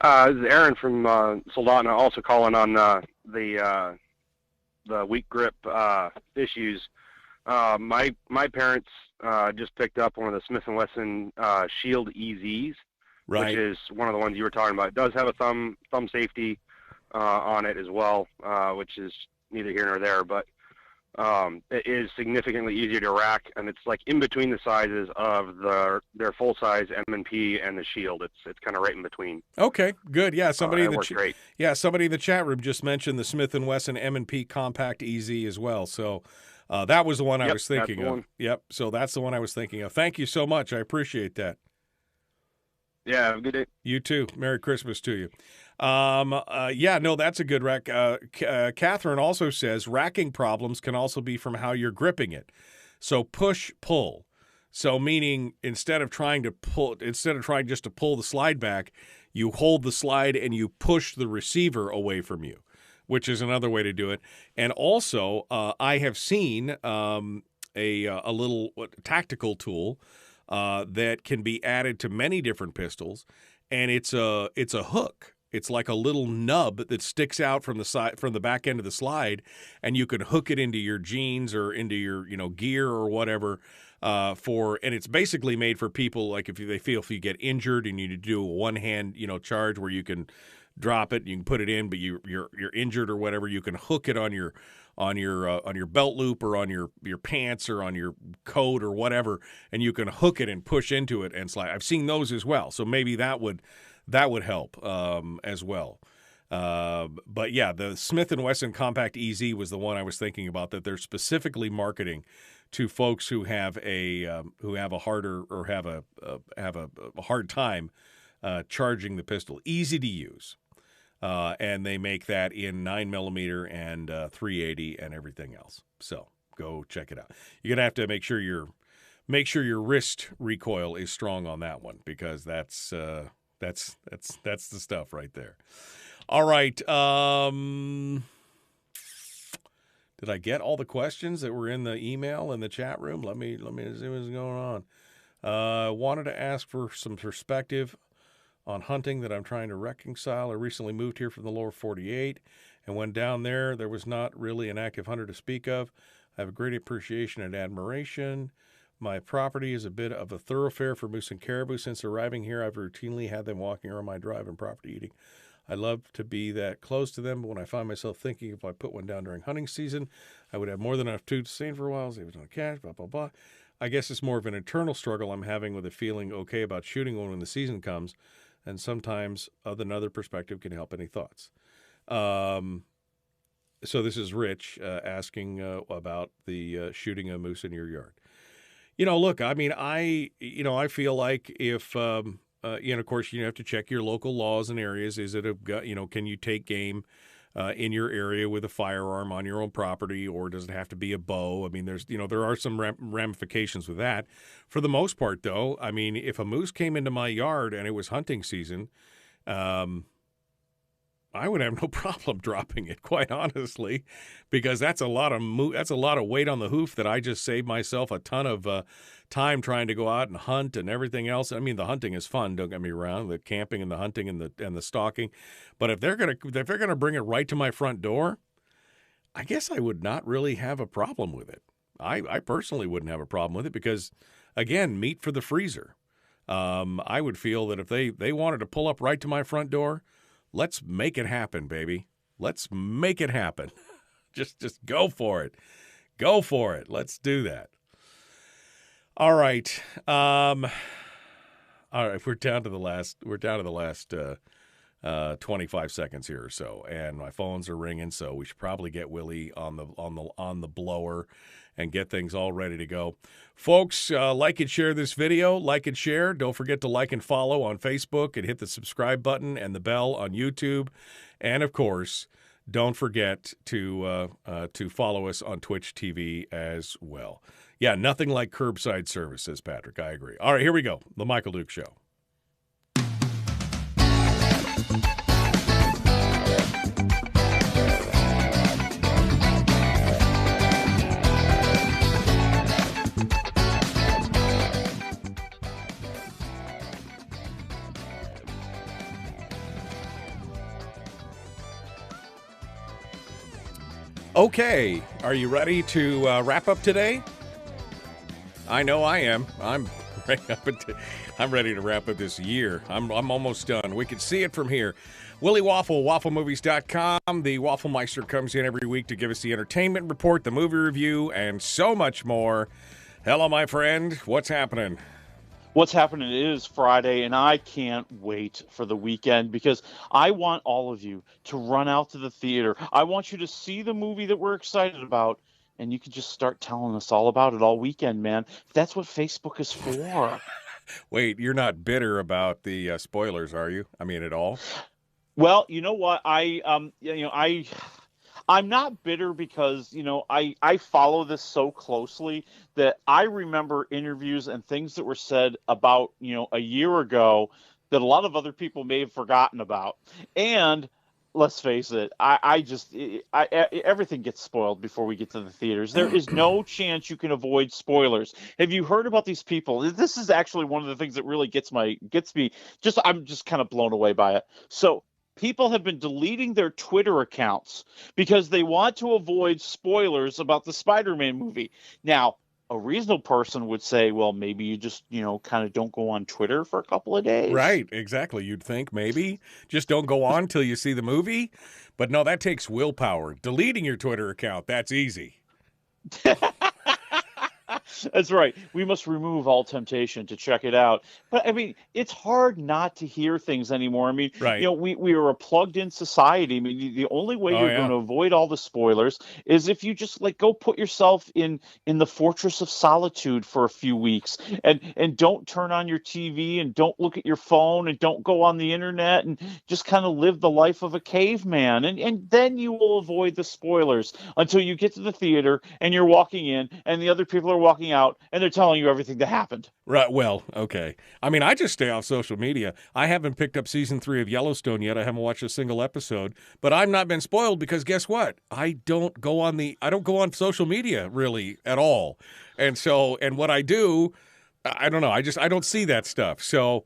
This is Aaron from Soldotna, also calling on the weak grip issues. My parents just picked up one of the Smith & Wesson Shield EZs, right. which is one of the ones you were talking about. It does have a thumb safety on it as well, which is neither here nor there, but it is significantly easier to rack, and it's like in between the sizes of their full-size M&P and the Shield. It's kind of right in between. Okay, good. Yeah, somebody works great. Yeah, somebody in the chat room just mentioned the Smith & Wesson M&P Compact EZ as well. So that was the one I was thinking of. Yep, so that's the one I was thinking of. Thank you so much. I appreciate that. Yeah, have a good day. You too. Merry Christmas to you. Yeah, no, that's a good rack. Catherine also says racking problems can also be from how you're gripping it. So push, pull. So meaning instead of trying just to pull the slide back, you hold the slide and you push the receiver away from you, which is another way to do it. And also, I have seen a little tactical tool that can be added to many different pistols, and it's a hook. It's like a little nub that sticks out from the back end of the slide, and you can hook it into your jeans or into your gear or whatever. And it's basically made for people like if you get injured and you need to do a one-hand charge where you can drop it, you can put it in, but you're injured or whatever, you can hook it on your belt loop or on your pants or on your coat or whatever, and you can hook it and push into it and slide. I've seen those as well, so maybe that would help as well. But yeah, the Smith & Wesson Compact EZ was the one I was thinking about, that they're specifically marketing to folks who have a hard time charging the pistol. Easy to use. And they make that in 9mm and 380 and everything else. So go check it out. You're gonna have to make sure your wrist recoil is strong on that one, because that's the stuff right there. All right. Did I get all the questions that were in the email in the chat room? Let me see what's going on. Wanted to ask for some perspective on hunting that I'm trying to reconcile. I recently moved here from the lower 48, and when down there was not really an active hunter to speak of. I have a great appreciation and admiration. My property is a bit of a thoroughfare for moose and caribou. Since arriving here, I've routinely had them walking around my drive and property eating. I love to be that close to them, but when I find myself thinking if I put one down during hunting season, I would have more than enough food to sustain for a while. Save it on cash, blah, blah, blah. I guess it's more of an internal struggle I'm having with a feeling okay about shooting one when the season comes, and sometimes another perspective can help. Any thoughts? So this is Rich asking about the shooting a moose in your yard. Look, I mean, I feel like if, of course, you have to check your local laws and areas. Is it can you take game in your area with a firearm on your own property, or does it have to be a bow? I mean, there are some ramifications with that. For the most part, though, I mean, if a moose came into my yard and it was hunting season, I would have no problem dropping it, quite honestly, because that's a lot of weight on the hoof that I just saved myself a ton of time trying to go out and hunt and everything else. I mean, the hunting is fun, don't get me wrong, the camping and the hunting and the stalking, but if they're gonna bring it right to my front door, I guess I would not really have a problem with it. I personally wouldn't have a problem with it because, again, meat for the freezer. I would feel that if they wanted to pull up right to my front door, let's make it happen, baby. Let's make it happen. Just go for it. Go for it. Let's do that. All right. All right. We're down to the last 25 seconds here or so, and my phones are ringing, so we should probably get Willie on the blower and get things all ready to go. Folks, like and share this video. Like and share. Don't forget to like and follow on Facebook and hit the subscribe button and the bell on YouTube. And, of course, don't forget to follow us on Twitch TV as well. Yeah, nothing like curbside service, says Patrick. I agree. All right, here we go. The Michael Duke Show. Okay, are you ready to wrap up today? I know I am. I'm I'm ready to wrap up this year. I'm almost done. We can see it from here. Willie Waffle, wafflemovies.com. The Wafflemeister comes in every week to give us the entertainment report, the movie review, and so much more. Hello, my friend. What's happening? What's happening? It is Friday, and I can't wait for the weekend because I want all of you to run out to the theater. I want you to see the movie that we're excited about, and you can just start telling us all about it all weekend, man. That's what Facebook is for. Wait, you're not bitter about the spoilers, are you? I mean, at all? Well, you know what? I'm not bitter because, I follow this so closely that I remember interviews and things that were said about, a year ago that a lot of other people may have forgotten about. And let's face it, everything gets spoiled before we get to the theaters. There is no chance you can avoid spoilers. Have you heard about these people? This is actually one of the things that really gets me. I'm just kind of blown away by it. So people have been deleting their Twitter accounts because they want to avoid spoilers about the Spider-Man movie. Now, a reasonable person would say, well, maybe you just, kind of don't go on Twitter for a couple of days. Right, exactly. You'd think maybe just don't go on till you see the movie. But no, that takes willpower. Deleting your Twitter account, that's easy. That's right. We must remove all temptation to check it out. But I mean, it's hard not to hear things anymore. I mean, right. We are a plugged-in society. I mean, the only way you're going to avoid all the spoilers is if you just go put yourself in the fortress of solitude for a few weeks and don't turn on your TV and don't look at your phone and don't go on the internet and just kind of live the life of a caveman. And then you will avoid the spoilers until you get to the theater and you're walking in and the other people are walking out and they're telling you everything that happened. Right. Well, okay. I mean, I just stay off social media. I haven't picked up season 3 of Yellowstone yet. I haven't watched a single episode, but I've not been spoiled because guess what? I don't go on social media really at all. And what I do, I don't know. I don't see that stuff. So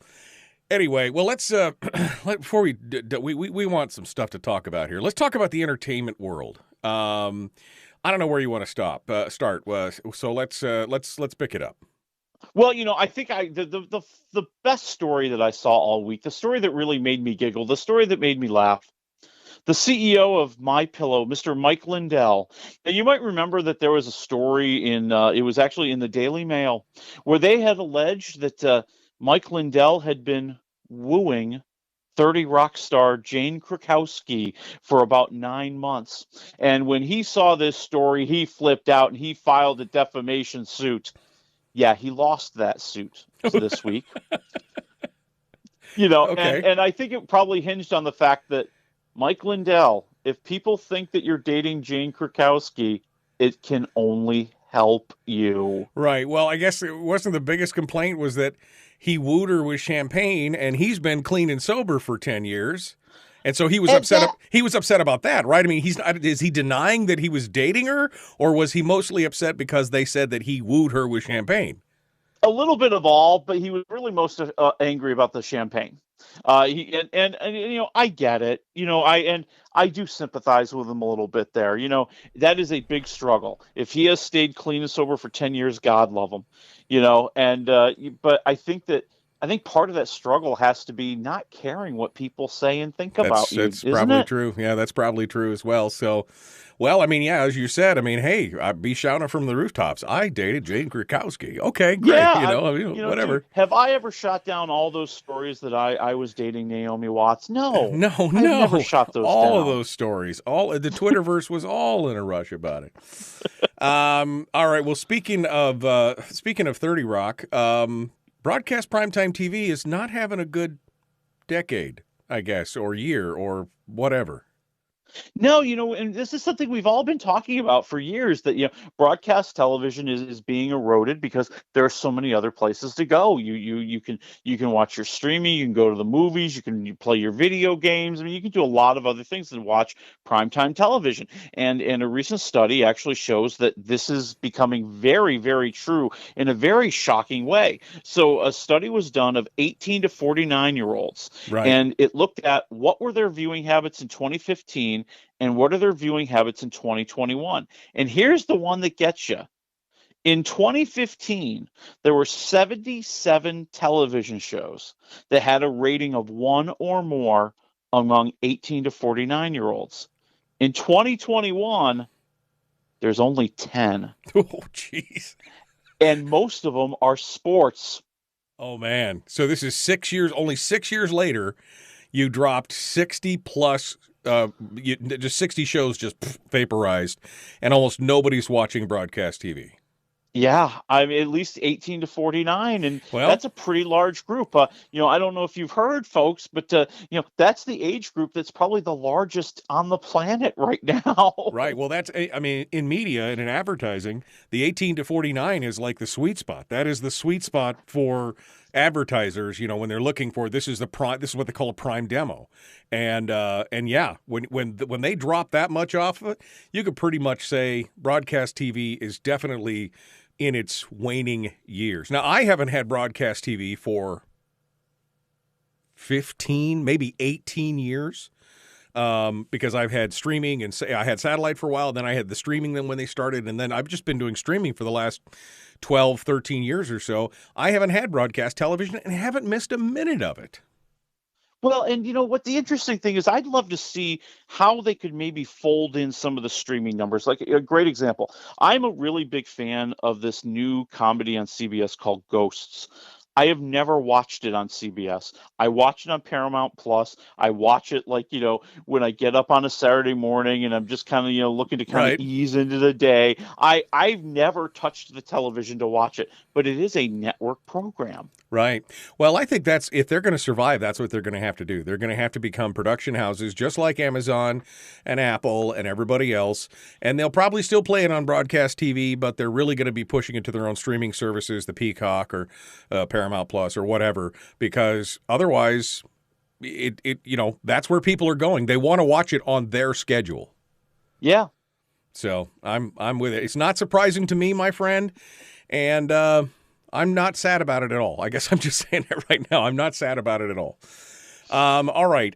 anyway, well, let's before we want some stuff to talk about here. Let's talk about the entertainment world. I don't know where you want to start. So let's pick it up. Well, I think the best story that I saw all week, the story that really made me giggle, the story that made me laugh, the CEO of MyPillow, Mr. Mike Lindell. Now, you might remember that there was a story it was actually in the Daily Mail, where they had alleged that Mike Lindell had been wooing 30 Rock star Jane Krakowski for about 9 months. And when he saw this story, he flipped out and he filed a defamation suit. Yeah, he lost that suit this week. Okay. And I think it probably hinged on the fact that Mike Lindell, if people think that you're dating Jane Krakowski, it can only help you. Right. Well, I guess it wasn't the biggest complaint was that he wooed her with champagne, and he's been clean and sober for 10 years. And so he was upset. He was upset about that, right? I mean, is he denying that he was dating her, or was he mostly upset because they said that he wooed her with champagne? A little bit of all, but he was really most angry about the champagne. I get it. I do sympathize with him a little bit there. That is a big struggle. If he has stayed clean and sober for 10 years, God love him. But I think part of that struggle has to be not caring what people say and think about you. That's probably true. Yeah, that's probably true as well. So, well, I mean, yeah, as you said, I mean, hey, I'd be shouting from the rooftops. I dated Jane Krakowski. Okay, great. Yeah, whatever. Dude, have I ever shot down all those stories that I was dating Naomi Watts? No. I've never shot those all down. Of those stories. The Twitterverse was all in a rush about it. All right. Well, speaking of 30 Rock, broadcast primetime TV is not having a good decade, I guess, or year, or whatever. No, and this is something we've all been talking about for years, that, broadcast television is being eroded because there are so many other places to go. You can watch your streaming, you can go to the movies, you can play your video games. I mean, you can do a lot of other things than watch primetime television. And a recent study actually shows that this is becoming very, very true in a very shocking way. So a study was done of 18 to 49-year-olds, right, and it looked at what were their viewing habits in 2015 and what are their viewing habits in 2021. And here's the one that gets you. In 2015, there were 77 television shows that had a rating of 1 or more among 18 to 49-year-olds. In 2021, there's only 10. Oh, jeez. And most of them are sports. Oh, man. So this is only 6 years later, you dropped 60 plus, just 60 shows just vaporized, and almost nobody's watching broadcast TV. Yeah, I mean, at least 18 to 49, and that's a pretty large group. I don't know if you've heard, folks, but, that's the age group that's probably the largest on the planet right now. Right. Well, in media and in advertising, the 18 to 49 is like the sweet spot. That is the sweet spot for advertisers, when they're looking for, this is what they call a prime demo. And yeah, when they drop that much off of it, you could pretty much say broadcast TV is definitely in its waning years. Now, I haven't had broadcast TV for 15, maybe 18 years, because I've had streaming, and I had satellite for a while, then I had the streaming then when they started, and then I've just been doing streaming for the last 12, 13 years or so. I haven't had broadcast television and haven't missed a minute of it. Well, and what the interesting thing is, I'd love to see how they could maybe fold in some of the streaming numbers. Like a great example, I'm a really big fan of this new comedy on CBS called Ghosts. I have never watched it on CBS. I watch it on Paramount Plus. I watch it when I get up on a Saturday morning and I'm just kind of, looking to kind of ease into the day. I've never touched the television to watch it, but it is a network program. Right. Well, I think if they're going to survive, that's what they're going to have to do. They're going to have to become production houses just like Amazon and Apple and everybody else. And they'll probably still play it on broadcast TV, but they're really going to be pushing it to their own streaming services, the Peacock or Paramount Plus or whatever, because otherwise that's where people are going. They want to watch it on their schedule. Yeah. So I'm with it. It's not surprising to me, my friend. And, I'm not sad about it at all. I guess I'm just saying that right now. I'm not sad about it at all. All right.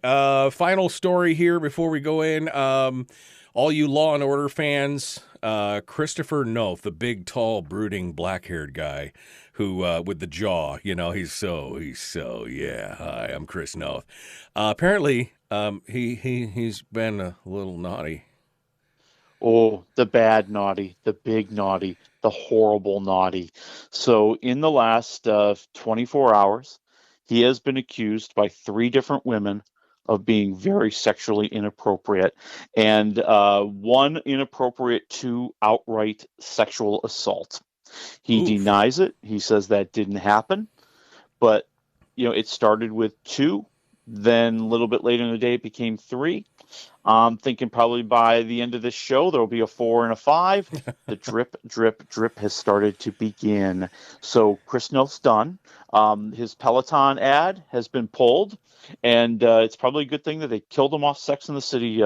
Final story here before we go in. All you Law and Order fans, Christopher Noth, the big, tall, brooding, black-haired guy who, with the jaw, he's so, yeah. Hi, I'm Chris Noth. Apparently, he's been a little naughty. Oh, the bad naughty, the big naughty, the horrible naughty. So in the last 24 hours, he has been accused by 3 different women of being very sexually inappropriate, and 1 inappropriate, 2 outright sexual assault. He denies it. He says that didn't happen, but it started with 2. Then a little bit later in the day, it became 3. I'm thinking probably by the end of this show, there will be a 4 and a 5. The drip, drip, drip has started to begin. So Chris Noth's done. His Peloton ad has been pulled, and it's probably a good thing that they killed him off Sex and the City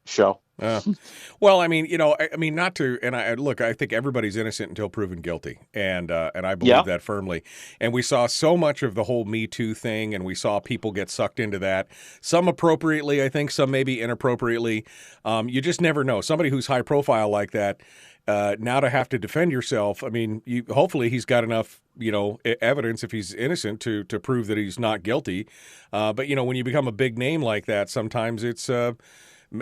show. Well, not to, and I think everybody's innocent until proven guilty, and I believe that firmly. And we saw so much of the whole Me Too thing, and we saw people get sucked into that. Some appropriately, I think, some maybe inappropriately. You just never know. Somebody who's high profile like that, now to have to defend yourself. Hopefully he's got enough, evidence if he's innocent to prove that he's not guilty. But when you become a big name like that, sometimes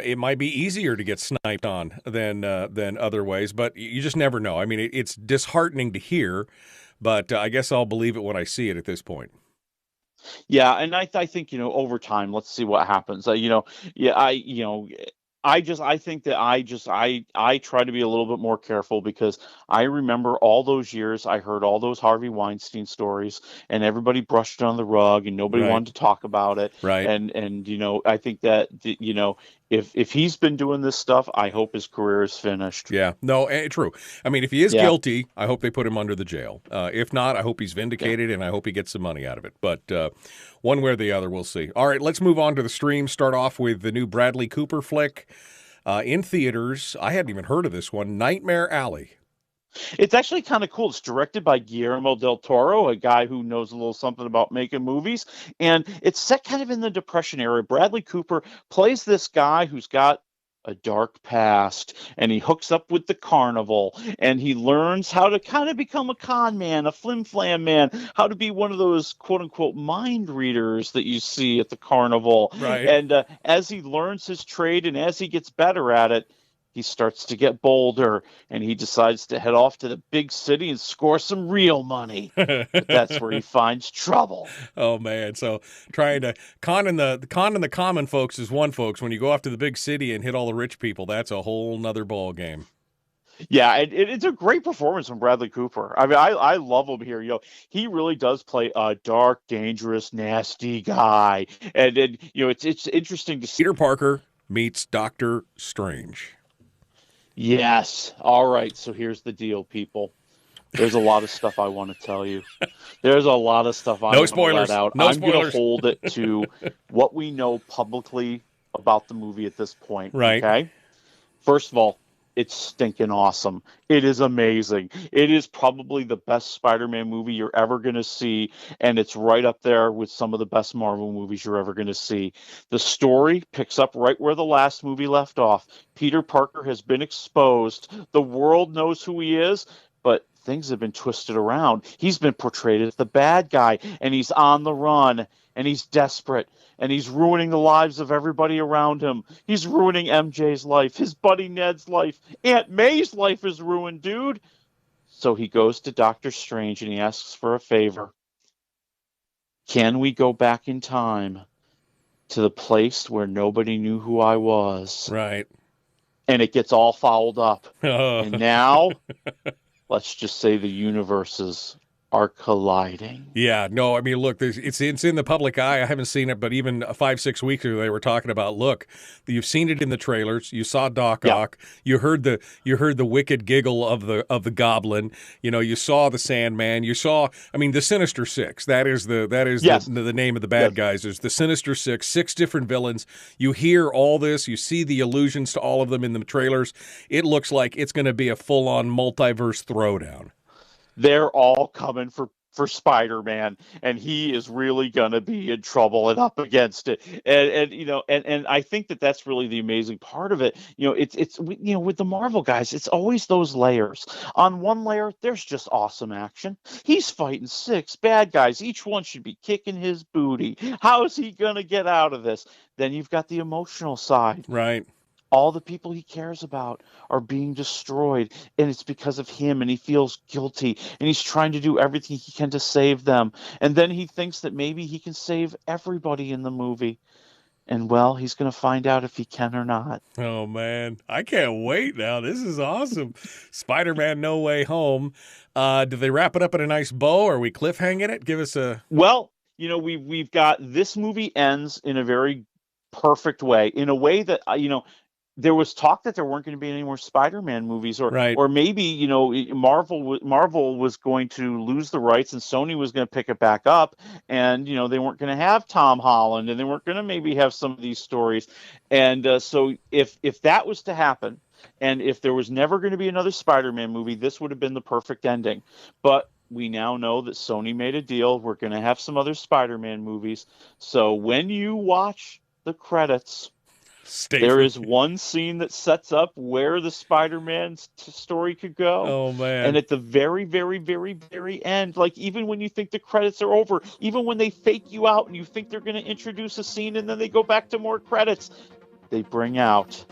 it might be easier to get sniped on than other ways, but you just never know. It's disheartening to hear, but I guess I'll believe it when I see it at this point. Yeah, and I think over time, let's see what happens. I think that I try to be a little bit more careful, because I remember all those years I heard all those Harvey Weinstein stories, and everybody brushed it on the rug and nobody wanted to talk about it. Right. And I think that if he's been doing this stuff, I hope his career is finished. Yeah. No, true. If he is guilty, I hope they put him under the jail. If not, I hope he's vindicated, and I hope he gets some money out of it. But one way or the other, we'll see. All right, let's move on to the stream. Start off with the new Bradley Cooper flick in theaters. I hadn't even heard of this one, Nightmare Alley. It's actually kind of cool. It's directed by Guillermo del Toro, a guy who knows a little something about making movies. And it's set kind of in the Depression era. Bradley Cooper plays this guy who's got a dark past, and he hooks up with the carnival, and he learns how to kind of become a con man, a flim-flam man, how to be one of those quote-unquote mind readers that you see at the carnival. Right. And as he learns his trade and as he gets better at it, he starts to get bolder, and he decides to head off to the big city and score some real money. But that's where he finds trouble. Oh man! So trying to conning the common folks is one, folks. When you go off to the big city and hit all the rich people, that's a whole nother ball game. Yeah, it's a great performance from Bradley Cooper. I mean, I love him here. You know, he really does play a dark, dangerous, nasty guy, and you know, it's interesting to see. Peter Parker meets Doctor Strange. Yes. All right. So here's the deal, people. There's a lot of stuff I want to tell you. There's a lot of stuff I want to let out. I'm going to hold it to what we know publicly about the movie at this point. Right. Okay. First of all, it's stinking awesome. It is amazing. It is probably the best Spider-Man movie you're ever going to see, and it's right up there with some of the best Marvel movies you're ever going to see. The story picks up right where the last movie left off. Peter Parker has been exposed. The world knows who he is, but things have been twisted around. He's been portrayed as the bad guy, and he's on the run, and he's desperate, and he's ruining the lives of everybody around him. He's ruining MJ's life, his buddy Ned's life. Aunt May's life is ruined, dude. So he goes to Doctor Strange, and he asks for a favor. Can we go back in time to the place where nobody knew who I was? Right. And it gets all fouled up. And now, let's just say the universes are colliding. Yeah, no, I mean, look, it's in the public eye. I haven't seen it, but even 5-6 weeks ago, they were talking about. Look, you've seen it in the trailers. You saw Doc Ock. You heard the wicked giggle of the Goblin. You know, you saw the Sandman. You saw, I mean, the Sinister Six. That is the name of the bad guys. There's the Sinister Six, 6 different villains. You hear all this. You see the allusions to all of them in the trailers. It looks like it's going to be a full-on multiverse throwdown. They're all coming for Spider-Man, and he is really gonna be in trouble and up against it. And you know, and I think that's really the amazing part of it. You know, it's you know, with the Marvel guys, it's always those layers. On one layer, there's just awesome action. He's fighting 6 bad guys. Each one should be kicking his booty. How is he gonna get out of this? Then you've got the emotional side. Right. All the people he cares about are being destroyed, and it's because of him, and he feels guilty, and he's trying to do everything he can to save them. And then he thinks that maybe he can save everybody in the movie. And, well, he's going to find out if he can or not. Oh, man. I can't wait now. This is awesome. Spider-Man No Way Home. Did they wrap it up in a nice bow? Are we cliffhanging it? Give us a... Well, you know, we've got... This movie ends in a very perfect way, in a way that, you know... There was talk that there weren't going to be any more Spider-Man movies, or maybe, you know, Marvel was going to lose the rights and Sony was going to pick it back up, and you know, they weren't going to have Tom Holland, and they weren't going to maybe have some of these stories. And so if that was to happen, and if there was never going to be another Spider-Man movie, this would have been the perfect ending. But we now know that Sony made a deal. We're going to have some other Spider-Man movies. So when you watch the credits, there is one scene that sets up where the Spider-Man story could go. Oh, man. And at the very, very, very, very end, like even when you think the credits are over, even when they fake you out and you think they're going to introduce a scene and then they go back to more credits, they bring out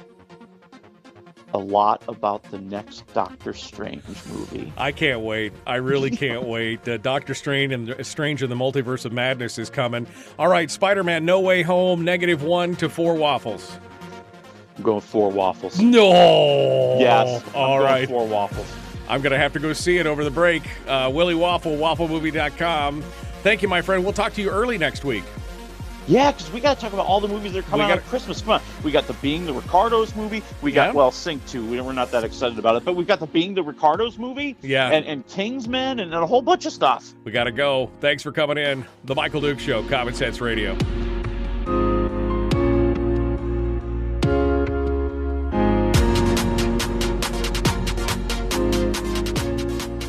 a lot about the next Doctor Strange movie. I can't wait. I really can't wait. Doctor Strange and the Multiverse of Madness is coming. All right, Spider-Man No Way Home, -1 to 4 waffles. I'm going 4 waffles. No! Yes. All right. 4 waffles. I'm going to have to go see it over the break. Willie Waffle, wafflemovie.com. Thank you, my friend. We'll talk to you early next week. Yeah, because we got to talk about all the movies that are coming out at Christmas. Come on. We got the Being the Ricardos movie. We got, well, Sing 2. We're not that excited about it. But we've got the Being the Ricardos movie. Yeah. And Kingsman and a whole bunch of stuff. We got to go. Thanks for coming in. The Michael Duke Show, Common Sense Radio.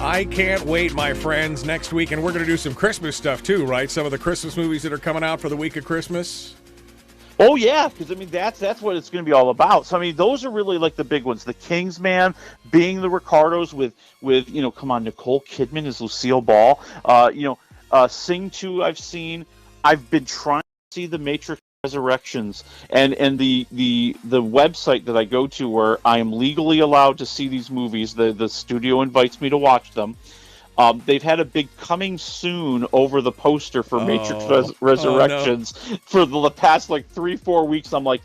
I can't wait, my friends, next week. And we're going to do some Christmas stuff, too, right? Some of the Christmas movies that are coming out for the week of Christmas. Oh yeah, because I mean that's what it's going to be all about. So I mean those are really like the big ones. The Kingsman being the Ricardos with come on, Nicole Kidman as Lucille Ball. Sing 2 I've seen. I've been trying to see The Matrix Resurrections, and the website that I go to where I am legally allowed to see these movies. The studio invites me to watch them. They've had a big coming soon over the poster for Matrix Resurrections for the past 3-4 weeks. I'm like,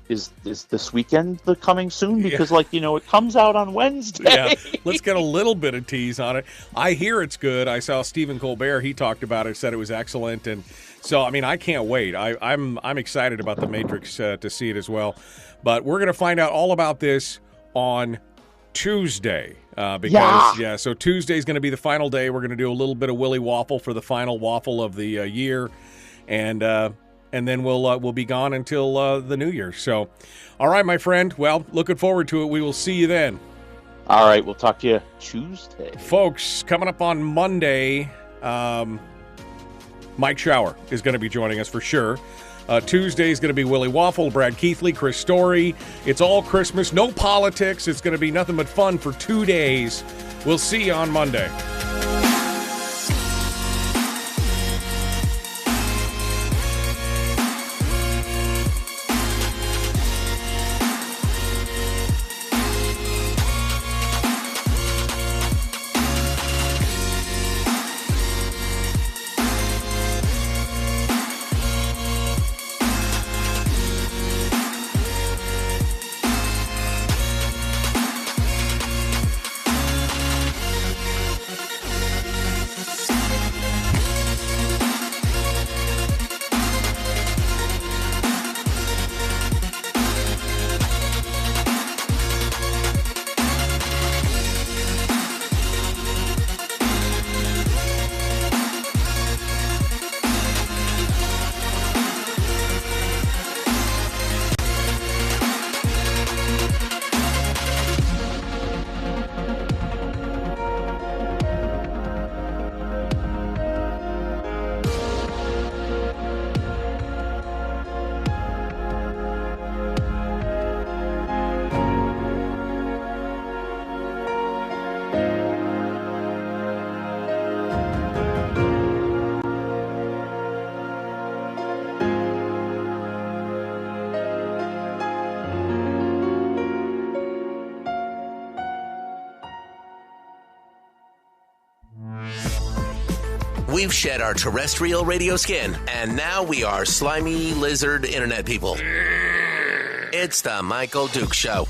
is this weekend the coming soon? Because it comes out on Wednesday. Yeah, let's get a little bit of tease on it. I hear it's good. I saw Stephen Colbert. He talked about it, said it was excellent, and so I mean I can't wait. I'm excited about the Matrix to see it as well. But we're going to find out all about this on Tuesday. So Tuesday is going to be the final day. We're going to do a little bit of Willie Waffle for the final waffle of the year, and then we'll be gone until the new year. So, all right, my friend. Well, looking forward to it. We will see you then. All right, we'll talk to you Tuesday, folks. Coming up on Monday, Mike Shower is going to be joining us for sure. Tuesday is going to be Willie Waffle, Brad Keithley, Chris Story. It's all Christmas, no politics. It's going to be nothing but fun for 2 days. We'll see you on Monday. We've shed our terrestrial radio skin, and now we are slimy lizard internet people. It's the Michael Duke Show.